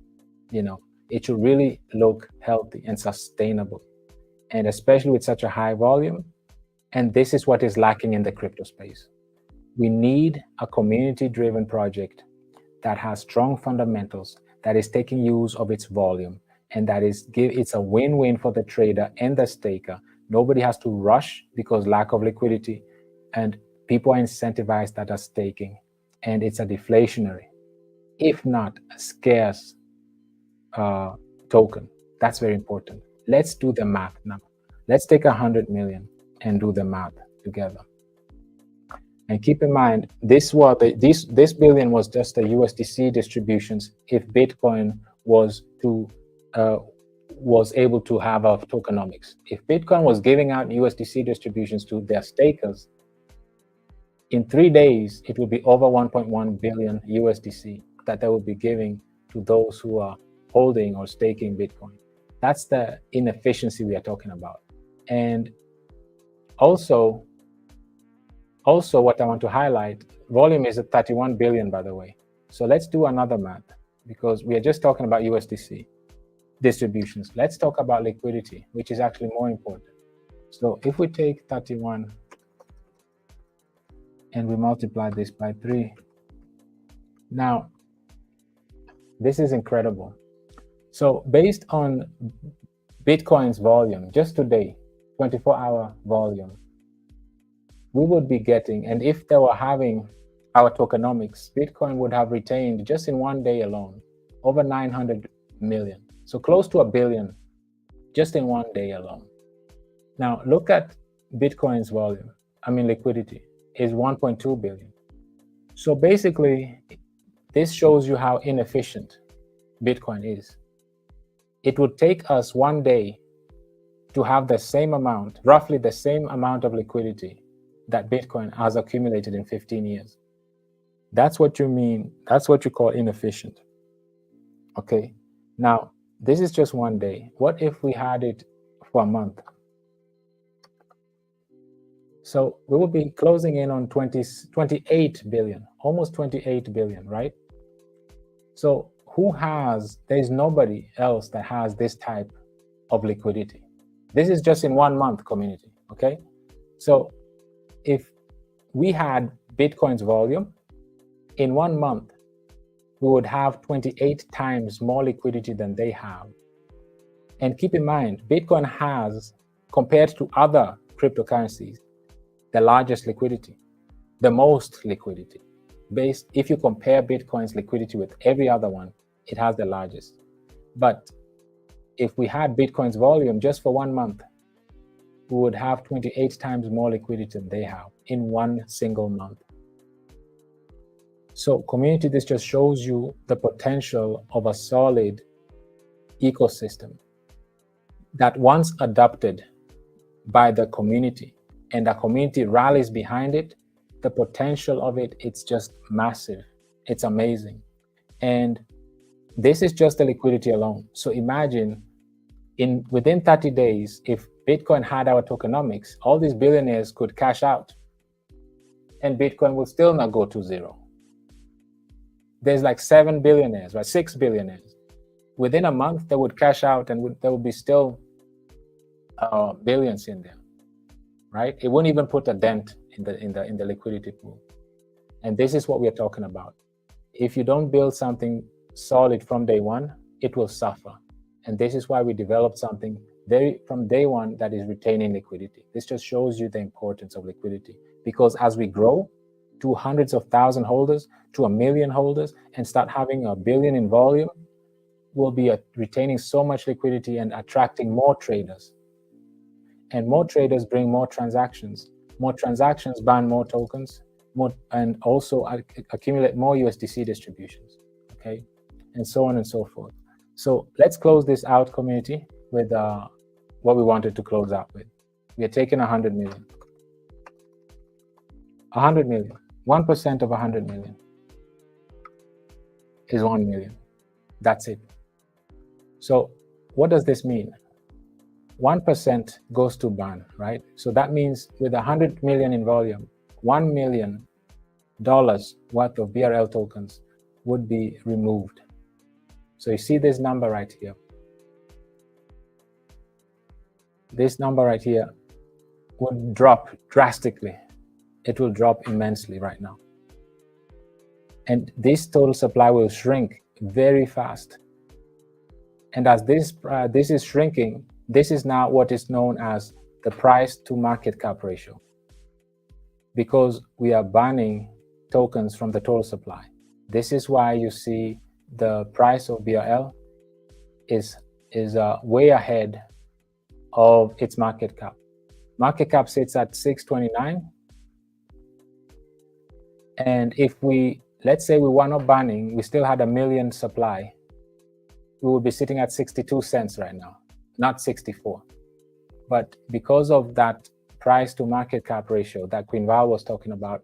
you know. It should really look healthy and sustainable, and especially with such a high volume. And this is what is lacking in the crypto space. We need a community-driven project that has strong fundamentals, that is taking use of its volume, and that it's a win-win for the trader and the staker. Nobody has to rush because lack of liquidity, and people are incentivized that are staking, and it's a deflationary, if not a scarce token. That's very important. Let's do the math now. Let's take 100 million and do the math together. And keep in mind, this billion was just the USDC distributions if Bitcoin was able to have a tokenomics. If Bitcoin was giving out USDC distributions to their stakers, in 3 days, it would be over 1.1 billion USDC that they would be giving to those who are holding or staking Bitcoin. That's the inefficiency we are talking about. And also what I want to highlight, volume is at 31 billion, by the way. So let's do another math, because we are just talking about USDC distributions. Let's talk about liquidity, which is actually more important. So if we take 31 and we multiply this by 3, now this is incredible. So based on Bitcoin's volume, just today, 24-hour volume, we would be getting, and if they were having our tokenomics, Bitcoin would have retained just in one day alone, over 900 million. So close to $1 billion just in one day alone. Now look at Bitcoin's volume, liquidity is 1.2 billion. So basically, this shows you how inefficient Bitcoin is. It would take us one day to have the same amount, roughly the same amount of liquidity that Bitcoin has accumulated in 15 years. That's what you mean, that's what you call inefficient. Okay, now this is just one day. What if we had it for a month? So we will be closing in on 28 billion, almost 28 billion, right? So there's nobody else that has this type of liquidity. This is just in 1 month, community, okay? So if we had Bitcoin's volume, in 1 month, we would have 28 times more liquidity than they have. And keep in mind, Bitcoin has, compared to other cryptocurrencies, the largest liquidity, the most liquidity. If you compare Bitcoin's liquidity with every other one, it has the largest. But if we had Bitcoin's volume just for 1 month, we would have 28 times more liquidity than they have in one single month. So community, this just shows you the potential of a solid ecosystem that once adopted by the community and the community rallies behind it, the potential of it, it's just massive. It's amazing. And this is just the liquidity alone. So imagine within 30 days, if Bitcoin had our tokenomics, all these billionaires could cash out and Bitcoin will still not go to zero. There's like 7 billionaires, right? 6 billionaires. Within a month, they would cash out and there would be still billions in there, right? It wouldn't even put a dent in the liquidity pool. And this is what we are talking about. If you don't build something solid from day one, it will suffer. And this is why we developed something from day one that is retaining liquidity. This just shows you the importance of liquidity, because as we grow to hundreds of thousand holders, to 1 million holders, and start having 1 billion in volume, we'll be retaining so much liquidity and attracting more traders. And more traders bring more transactions. More transactions ban more tokens, and also accumulate more USDC distributions, okay? And so on and so forth. So let's close this out, community, with what we wanted to close out with. We are taking 100 million. 100 million. 1% of 100 million is 1 million. That's it. So what does this mean? 1% goes to ban, right? So that means with 100 million in volume, $1 million worth of BRL tokens would be removed. So you see this number right here. This number right here would drop drastically. It will drop immensely right now. And this total supply will shrink very fast. And as this is shrinking, this is now what is known as the price to market cap ratio, because we are banning tokens from the total supply. This is why you see the price of BRL is way ahead of its market cap. Market cap sits at 629. And if let's say we were not banning, we still had 1 million supply, we would be sitting at 62 cents right now, not 64. But because of that price to market cap ratio that Queen Val was talking about,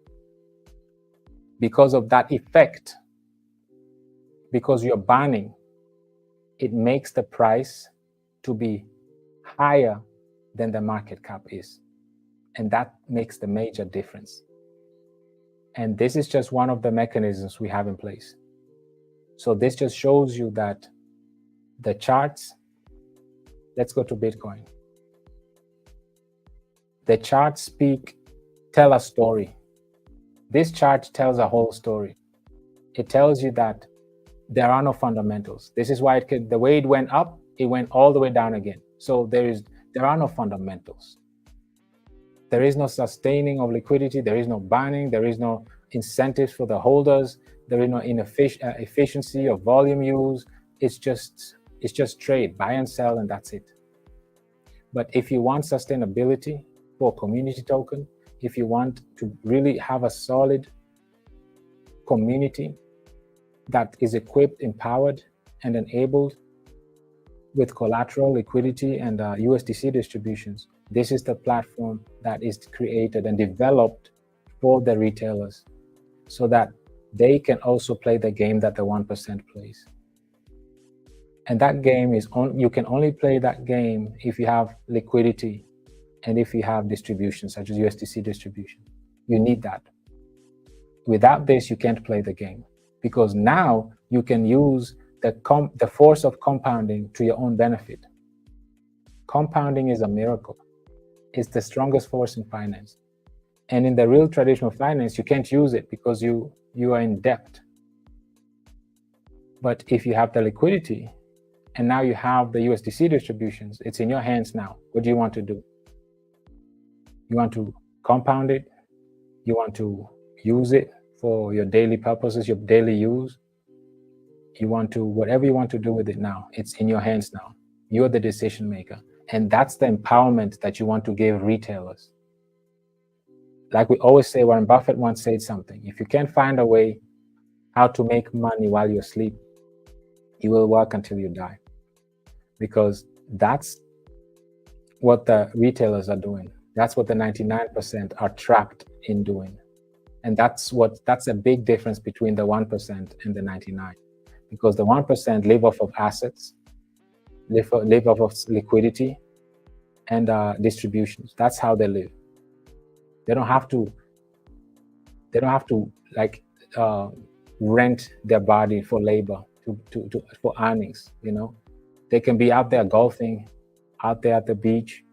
because of that effect, because you're banning, it makes the price to be higher than the market cap is. And that makes the major difference. And this is just one of the mechanisms we have in place. So this just shows you that the charts, let's go to Bitcoin. The charts tell a story. This chart tells a whole story. It tells you that there are no fundamentals. This is why the way it went up, it went all the way down again. So there are no fundamentals. There is no sustaining of liquidity. There is no buying. There is no incentives for the holders. There is no efficiency of volume use. It's just trade, buy and sell, and that's it. But if you want sustainability for a community token, if you want to really have a solid community that is equipped, empowered, and enabled with collateral, liquidity, and USDC distributions, this is the platform that is created and developed for the retailers so that they can also play the game that the 1% plays. And that game is you can only play that game if you have liquidity and if you have distributions such as USDC distribution. You need that. Without this, you can't play the game, because now you can use the force of compounding to your own benefit. Compounding is a miracle. It's the strongest force in finance. And in the real traditional finance, you can't use it because you are in debt. But if you have the liquidity, and now you have the USDC distributions, it's in your hands now. What do you want to do? You want to compound it? You want to use it for your daily purposes, your daily use? You want to, whatever you want to do with it now, it's in your hands now. You're the decision maker. And that's the empowerment that you want to give retailers. Like we always say, Warren Buffett once said something: if you can't find a way how to make money while you sleep, you will work until you die. Because that's what the retailers are doing. That's what the 99% are trapped in doing. And that's a big difference between the 1% and the 99%. Because the 1% live off of assets, live off of liquidity and distributions. That's how they live. They don't have to like rent their body for labor for earnings. You know, they can be out there golfing, out there at the beach,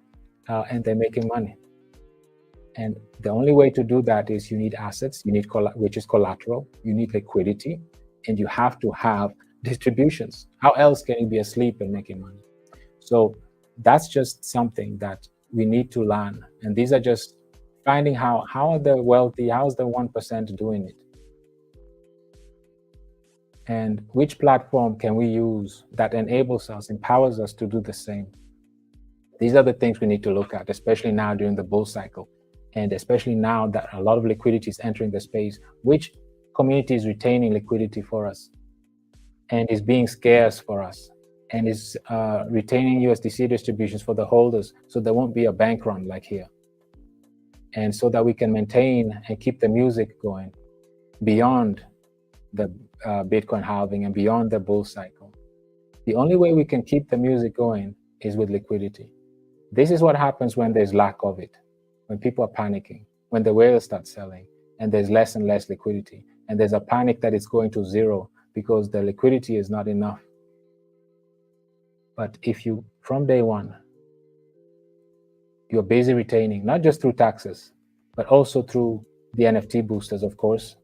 and they're making money. And the only way to do that is you need assets, you need which is collateral, you need liquidity, and you have to have distributions. How else can you be asleep and making money? So that's just something that we need to learn. And these are just finding how are the wealthy, how's the 1% doing it? And which platform can we use that enables us, empowers us to do the same? These are the things we need to look at, especially now during the bull cycle. And especially now that a lot of liquidity is entering the space, which community is retaining liquidity for us and is being scarce for us and is retaining USDC distributions for the holders, so there won't be a bank run like here. And so that we can maintain and keep the music going beyond the Bitcoin halving and beyond the bull cycle. The only way we can keep the music going is with liquidity. This is what happens when there's lack of it, when people are panicking, when the whales start selling and there's less and less liquidity, and there's a panic that it's going to zero because the liquidity is not enough. But if you, from day one, you're busy retaining, not just through taxes, but also through the NFT boosters, of course.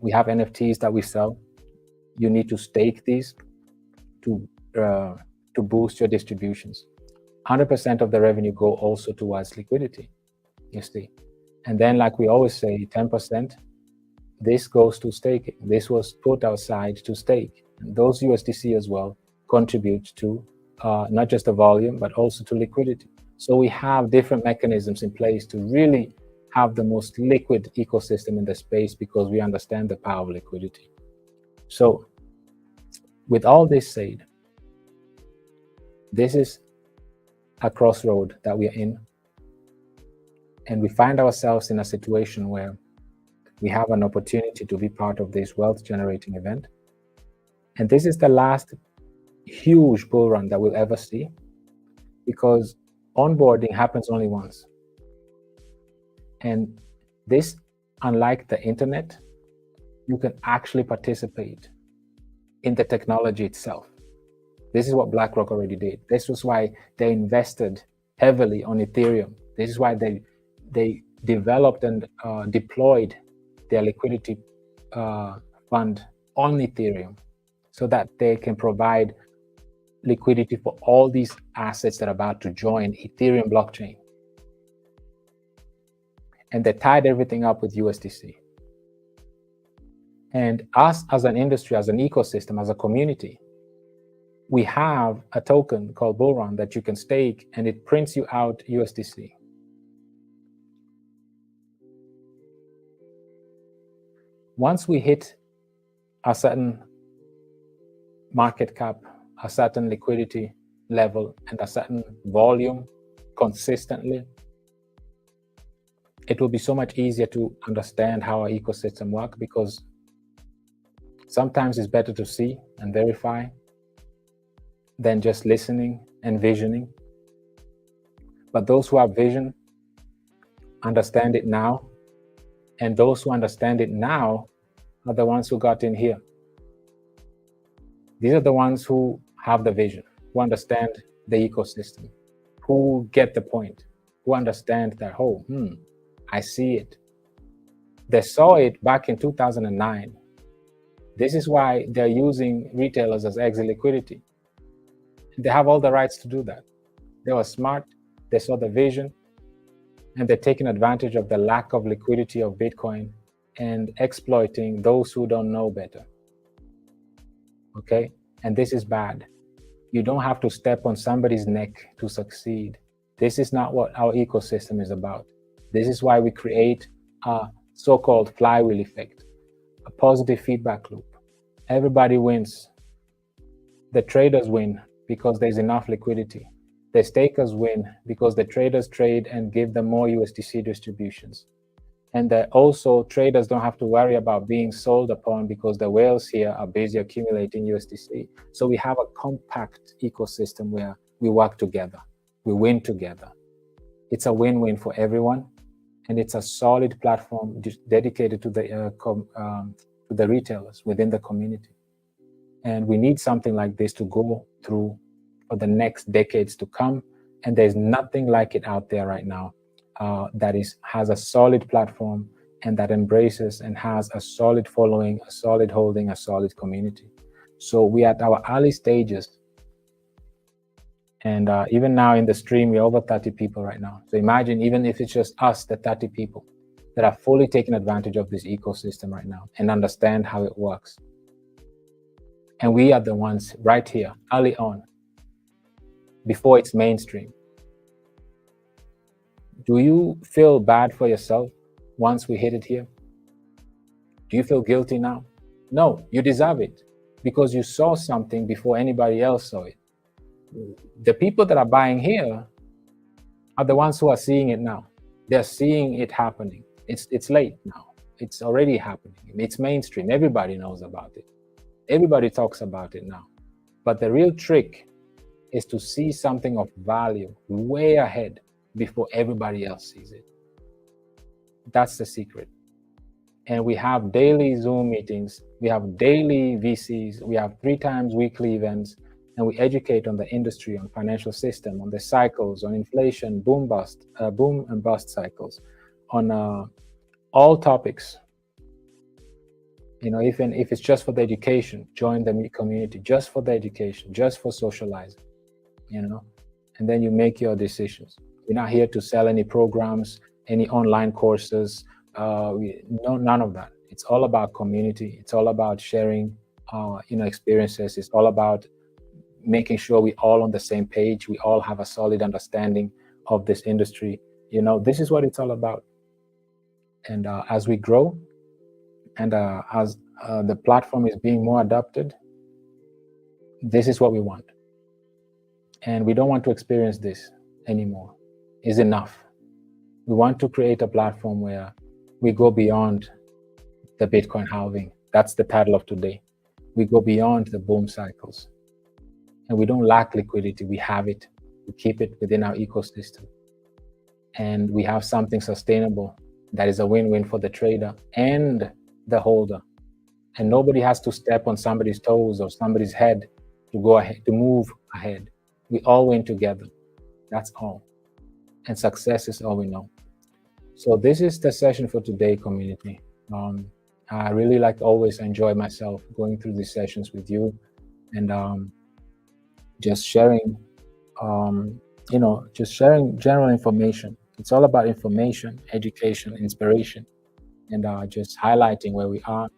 We have NFTs that we sell. You need to stake these to boost your distributions. 100% of the revenue go also towards liquidity, you see. And then, like we always say, 10%, this goes to staking. This was put aside to stake. And those USDC as well contribute to not just the volume, but also to liquidity. So we have different mechanisms in place to really have the most liquid ecosystem in the space, because we understand the power of liquidity. So with all this said, this is a crossroad that we are in. And we find ourselves in a situation where we have an opportunity to be part of this wealth generating event. And this is the last huge bull run that we'll ever see, because onboarding happens only once. And this, unlike the internet, you can actually participate in the technology itself. This is what BlackRock already did. This was why they invested heavily on Ethereum. This is why they developed and deployed their liquidity fund on Ethereum, so that they can provide liquidity for all these assets that are about to join Ethereum blockchain. And they tied everything up with USDC. And us as an industry, as an ecosystem, as a community, we have a token called BULLRUN that you can stake, and it prints you out USDC. Once we hit a certain market cap, a certain liquidity level, and a certain volume consistently, it will be so much easier to understand how our ecosystem works, because sometimes it's better to see and verify than just listening and visioning. But those who have vision understand it now, and those who understand it now are the ones who got in here. These are the ones who have the vision, who understand the ecosystem, who get the point, who understand that, oh, I see it. They saw it back in 2009. This is why they're using retailers as exit liquidity. They have all the rights to do that. They were smart, they saw the vision, and they're taking advantage of the lack of liquidity of Bitcoin and exploiting those who don't know better. Okay? And this is bad. You don't have to step on somebody's neck to succeed. This is not what our ecosystem is about. This is why we create a so-called flywheel effect, a positive feedback loop. Everybody wins. The traders win because there's enough liquidity. The stakers win because the traders trade and give them more USDC distributions. And also traders don't have to worry about being sold upon because the whales here are busy accumulating USDC. So we have a compact ecosystem where we work together, we win together. It's a win-win for everyone, and it's a solid platform dedicated to the retailers within the community. And we need something like this to go through for the next decades to come. And there's nothing like it out there right now that has a solid platform and that embraces and has a solid following, a solid holding, a solid community. So we are at our early stages. And even now in the stream, we're over 30 people right now. So imagine, even if it's just us, the 30 people that are fully taking advantage of this ecosystem right now and understand how it works. And we are the ones right here, early on, before it's mainstream. Do you feel bad for yourself once we hit it here? Do you feel guilty now? No, you deserve it because you saw something before anybody else saw it. The people that are buying here are the ones who are seeing it now. They're seeing it happening. It's late now. It's already happening. It's mainstream. Everybody knows about it. Everybody talks about it now. But the real trick is to see something of value way ahead before everybody else sees it. That's the secret. And we have daily Zoom meetings. We have daily VCs. We have 3 times weekly events. And we educate on the industry, on financial system, on the cycles, on inflation, boom and bust cycles, on all topics. You know, if it's just for the education, join the community, just for the education, just for socializing, you know, and then you make your decisions. We're not here to sell any programs, any online courses, none of that. It's all about community. It's all about sharing, experiences. It's all about making sure we're all on the same page. We all have a solid understanding of this industry. You know, this is what it's all about. And as we grow, and as the platform is being more adopted, this is what we want. And we don't want to experience this anymore. It's enough. We want to create a platform where we go beyond the Bitcoin halving. That's the title of today. We go beyond the boom cycles. and we don't lack liquidity. We have it. We keep it within our ecosystem, and we have something sustainable that is a win-win for the trader and the holder. And nobody has to step on somebody's toes or somebody's head to go ahead, to move ahead. We all win together. That's all. And success is all we know. So this is the session for today, community. I really like always enjoy myself going through these sessions with you, and just sharing, just sharing general information. It's all about information, education, inspiration, and just highlighting where we are.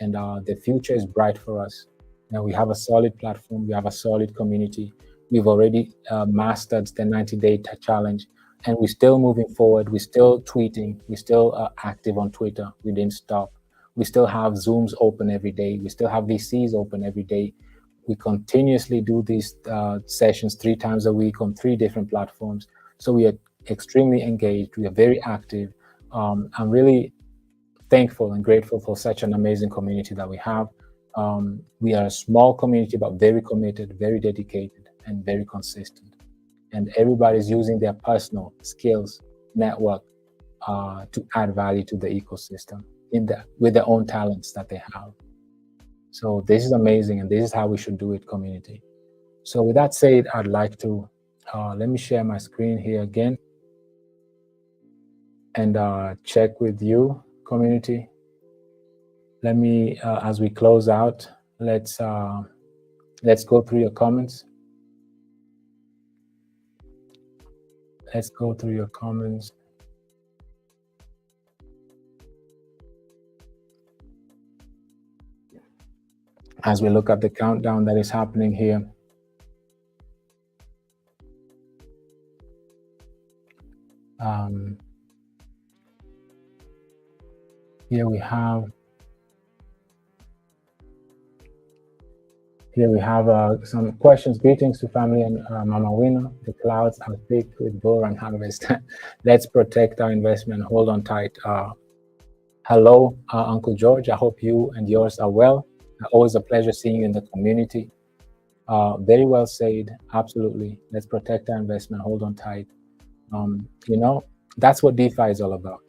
And the future is bright for us. Now we have a solid platform. We have a solid community. We've already mastered the 90-day challenge, and we're still moving forward. We're still tweeting. We're still active on Twitter. We didn't stop. We still have Zooms open every day. We still have VCs open every day. We continuously do these sessions 3 times a week on 3 different platforms. So we are extremely engaged. We are very active. I'm really thankful and grateful for such an amazing community that we have. We are a small community, but very committed, very dedicated, and very consistent. And everybody's using their personal skills, network, to add value to the ecosystem with their own talents that they have. So this is amazing, and this is how we should do it, community. So with that said, I'd like to, let me share my screen here again and check with you, community. Let me, as we close out, let's go through your comments. Let's go through your comments. As we look at the countdown that is happening here. Here we have some questions. Greetings to family and Mama Winner. The clouds are thick with BULLRUN harvest. Let's protect our investment. Hold on tight. Hello, Uncle George. I hope you and yours are well. Always a pleasure seeing you in the community. Very well said. Absolutely. Let's protect our investment. Hold on tight. That's what DeFi is all about.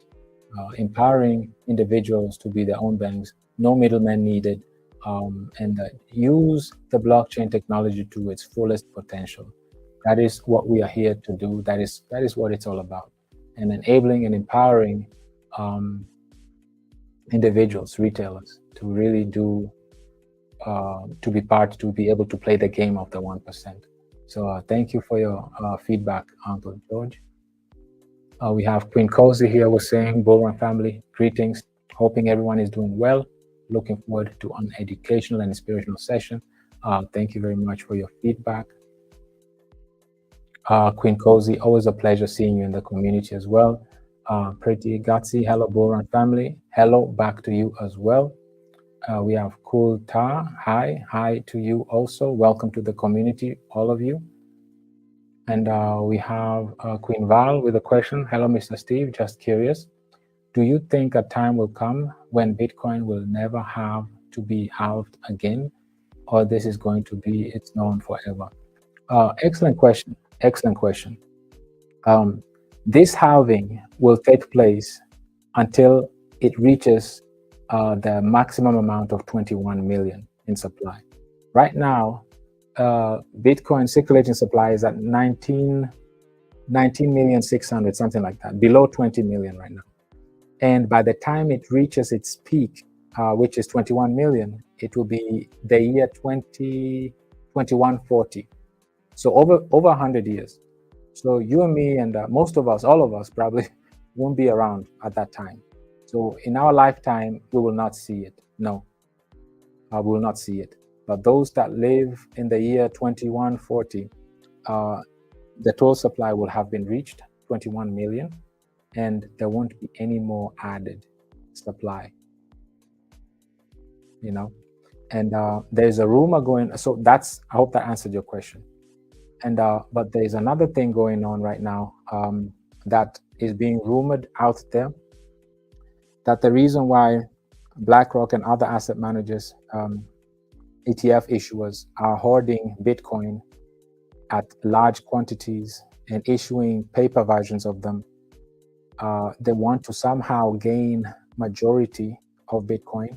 Empowering individuals to be their own banks, no middlemen needed, and use the blockchain technology to its fullest potential. That is what we are here to do. That is what it's all about. And enabling and empowering individuals, retailers, to really do, to be able to play the game of the 1%. So thank you for your feedback, Uncle George. We have Queen Cozy here. We're saying, BULLRUN family, greetings. Hoping everyone is doing well. Looking forward to an educational and inspirational session. Thank you very much for your feedback. Queen Cozy, always a pleasure seeing you in the community as well. Pretty Gatsy, hello BULLRUN family. Hello back to you as well. We have Cool Ta, hi to you also. Welcome to the community, all of you. And we have Queen Val with a question. Hello, Mr. Steve, just curious. Do you think a time will come when Bitcoin will never have to be halved again, or this is going to be its known forever? Excellent question, excellent question. This halving will take place until it reaches the maximum amount of 21 million in supply. Right now, Bitcoin circulating supply is at 19,600,000, something like that, below 20 million right now. And by the time it reaches its peak, which is 21 million, it will be the year 2140. So over 100 years. So you and me and most of us, all of us probably won't be around at that time. So in our lifetime, we will not see it. No, we will not see it. But those that live in the year 2140, the total supply will have been reached, 21 million, and there won't be any more added supply, And there's a rumor going, so I hope that answered your question. And but there's another thing going on right now that is being rumored out there, that the reason why BlackRock and other asset managers ETF issuers are hoarding Bitcoin at large quantities and issuing paper versions of them. They want to somehow gain majority of Bitcoin.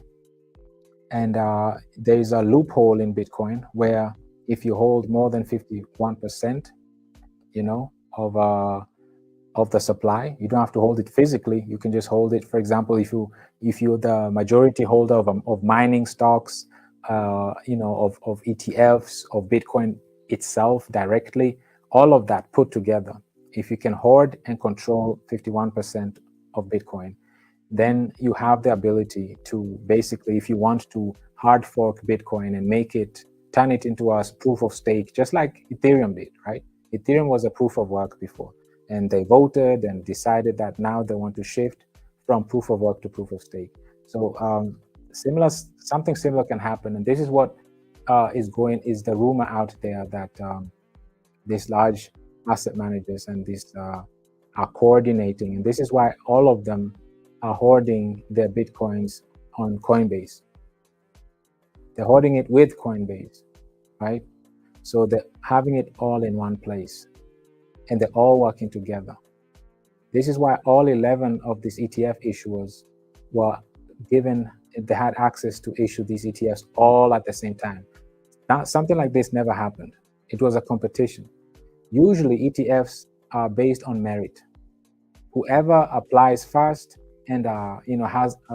And there is a loophole in Bitcoin where if you hold more than 51%, of the supply, you don't have to hold it physically. You can just hold it. For example, if you're the majority holder of mining stocks, of ETFs, of Bitcoin itself directly, all of that put together, if you can hoard and control 51% of Bitcoin, then you have the ability to basically, if you want to hard fork Bitcoin and turn it into a proof of stake, just like Ethereum did, right? Ethereum was a proof of work before, and they voted and decided that now they want to shift from proof of work to proof of stake. So something similar can happen, and this is what is the rumor out there that these large asset managers and these are coordinating, and this is why all of them are hoarding their Bitcoins on Coinbase. They're hoarding it with Coinbase, right? So they're having it all in one place, and they're all working together. This is why all 11 of these ETF issuers were given, they had access to issue these ETFs all at the same time. Now, something like this never happened. It was a competition. Usually ETFs are based on merit. Whoever applies first and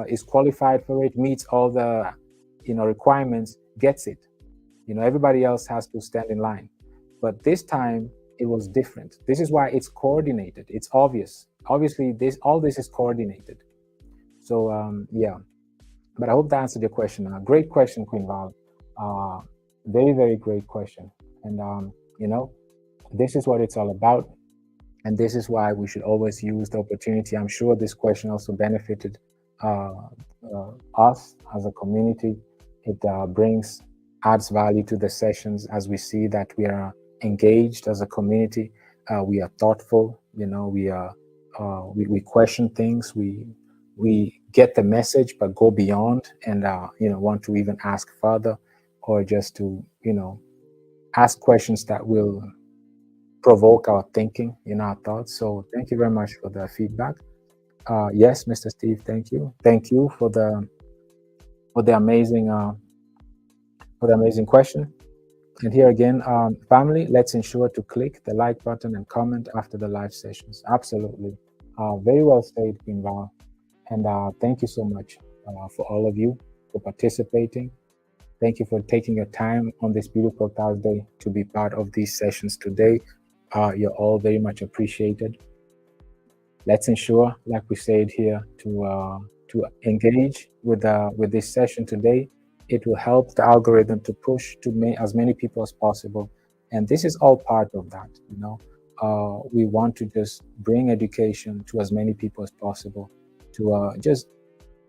is qualified for it, meets all the requirements, gets it. Everybody else has to stand in line. But this time it was different. This is why it's coordinated. It's obvious. Obviously, all this is coordinated. So yeah. But I hope that answered your question. Great question, Queen Val. Very, very great question. And this is what it's all about. And this is why we should always use the opportunity. I'm sure this question also benefited us as a community. It adds value to the sessions as we see that we are engaged as a community. We are thoughtful. We question things. We get the message, but go beyond and want to even ask further, or just to ask questions that will provoke our thinking, our thoughts. So thank you very much for the feedback. Yes, Mr. Steve, thank you. Thank you for the amazing question. And here again, family, let's ensure to click the like button and comment after the live sessions. Absolutely. Very well said, Queen Val. And thank you so much for all of you for participating. Thank you for taking your time on this beautiful Thursday to be part of these sessions today. You're all very much appreciated. Let's ensure, like we said here, to engage with this session today. It will help the algorithm to push to as many people as possible, and this is all part of that. We want to just bring education to as many people as possible, to just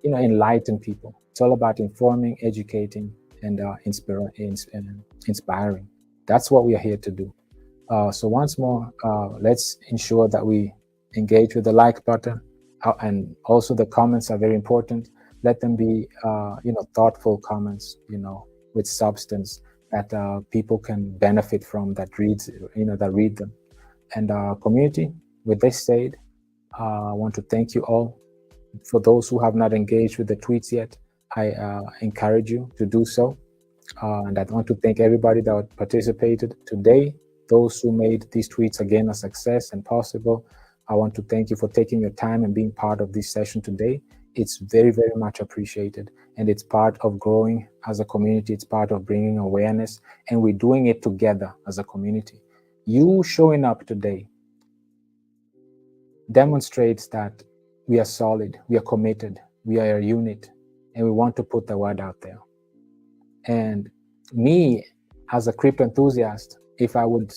enlighten people. It's all about informing, educating, and inspiring. That's what we are here to do. So once more, let's ensure that we engage with the like button, and also the comments are very important. Let them be, thoughtful comments, with substance that people can benefit from, that read them. And community, with this said, I want to thank you all. For those who have not engaged with the tweets yet, I encourage you to do so. And I want to thank everybody that participated today. Those who made these tweets again a success and possible, I want to thank you for taking your time and being part of this session today. It's very, very much appreciated, and it's part of growing as a community. It's part of bringing awareness, and we're doing it together as a community. You showing up today demonstrates that we are solid, we are committed, we are a unit, and we want to put the word out there. And me, as a crypto enthusiast, if I would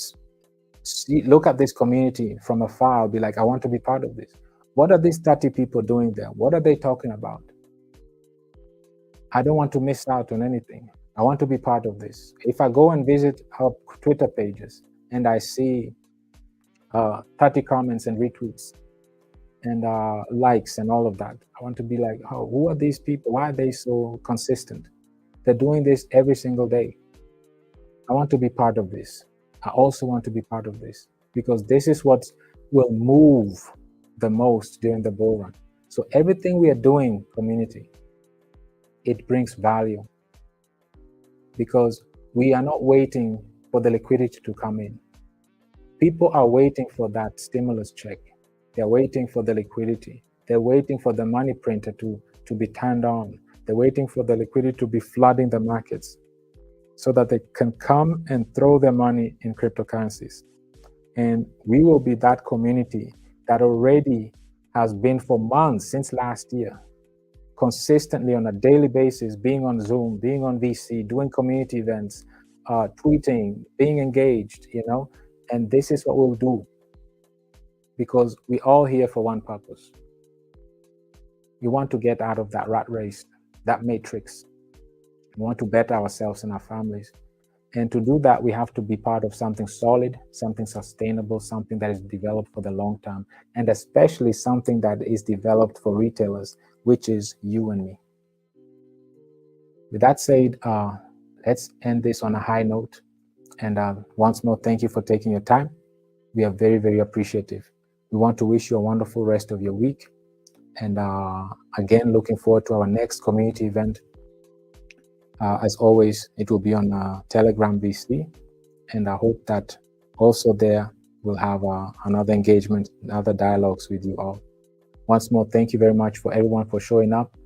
look at this community from afar, I'll be like, I want to be part of this. What are these 30 people doing there? What are they talking about? I don't want to miss out on anything. I want to be part of this. If I go and visit our Twitter pages and I see 30 comments and retweets and likes and all of that, I want to be like, oh, who are these people? Why are they so consistent? They're doing this every single day. I want to be part of this. I also want to be part of this, because this is what will move the most during the bull run. So everything we are doing, community, it brings value, because we are not waiting for the liquidity to come in. People are waiting for that stimulus check. They're waiting for the liquidity. They're waiting for the money printer to be turned on. They're waiting for the liquidity to be flooding the markets so that they can come and throw their money in cryptocurrencies. And we will be that community that already has been for months, since last year, consistently on a daily basis, being on Zoom, being on VC, doing community events, tweeting, being engaged, and this is what we'll do, because we're all here for one purpose. We want to get out of that rat race, that matrix. We want to better ourselves and our families. And to do that, we have to be part of something solid, something sustainable, something that is developed for the long term, and especially something that is developed for retailers, which is you and me. With that said, let's end this on a high note. And once more, thank you for taking your time. We are very, very appreciative. We want to wish you a wonderful rest of your week. And again, looking forward to our next community event. As always, it will be on Telegram VC. And I hope that also there we'll have another engagement, other dialogues with you all. Once more, thank you very much for everyone for showing up.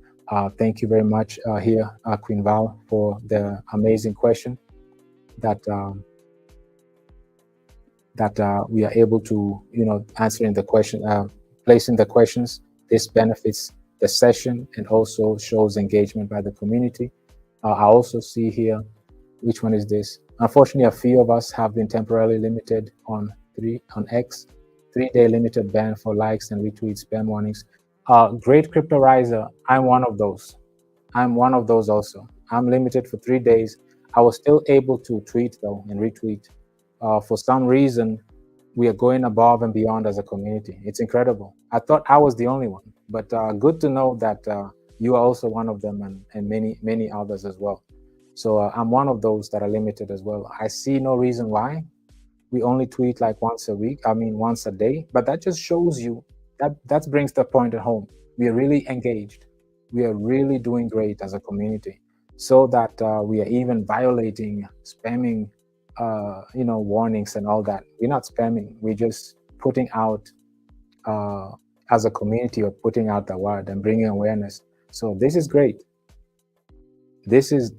Thank you very much here, Queen Val, for the amazing question that we are able to, answering the question, placing the questions. This benefits the session and also shows engagement by the community. I also see here, which one is this? Unfortunately, a few of us have been temporarily limited on X, 3-day limited ban for likes and retweets, spam warnings. Great Crypto Riser, I'm one of those. I'm one of those also. I'm limited for 3 days. I was still able to tweet though and retweet. For some reason, we are going above and beyond as a community. It's incredible. I thought I was the only one, but good to know that you are also one of them, and many, many others as well. So I'm one of those that are limited as well. I see no reason why we only tweet like once a day, but that just shows you that brings the point at home. We are really engaged. We are really doing great as a community, so that we are even violating, spamming, warnings and all that. We're not spamming. We're just putting out, as a community, or putting out the word and bringing awareness. So this is great. This is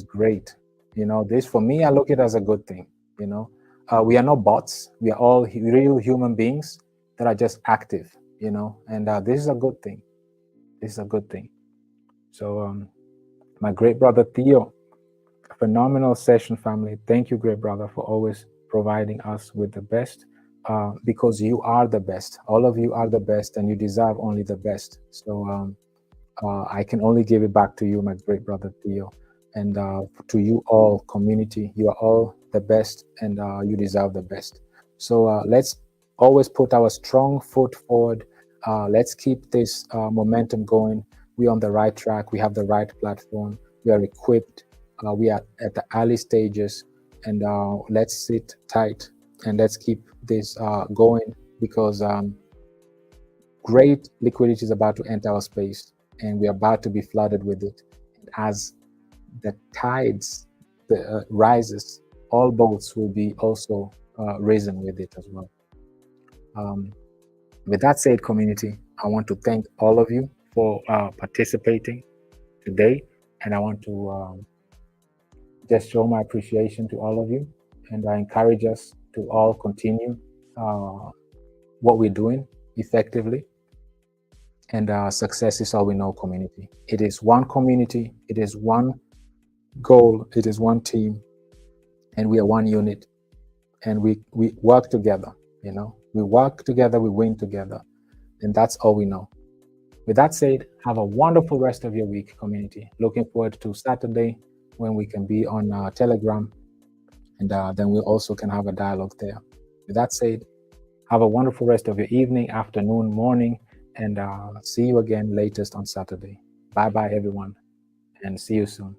great. This, for me, I look at it as a good thing. We are not bots. We are all real human beings that are just active. And this is a good thing. This is a good thing. So my great brother Theo, phenomenal session, family. Thank you, great brother, for always providing us with the best, because you are the best. All of you are the best, and you deserve only the best. So I can only give it back to you, my great brother Theo, and to you all, community. You are all the best, and you deserve the best. So let's always put our strong foot forward. Let's keep this momentum going. We're on the right track. We have the right platform. We are equipped. We are at the early stages, and let's sit tight and let's keep this going, because great liquidity is about to enter our space, and we're about to be flooded with it. As the tides rises, all boats will be also risen with it as well. With that said, community, I want to thank all of you for participating today, and I want to just show my appreciation to all of you, and I encourage us to all continue what we're doing effectively. And success is all we know, community. It is one community, it is one goal, it is one team, and we are one unit, and we work together. We work together, we win together, and that's all we know. With that said, have a wonderful rest of your week, community. Looking forward to Saturday, when we can be on Telegram, and then we also can have a dialogue there. With that said, have a wonderful rest of your evening, afternoon, morning, and see you again latest on Saturday. Bye-bye, everyone, and see you soon.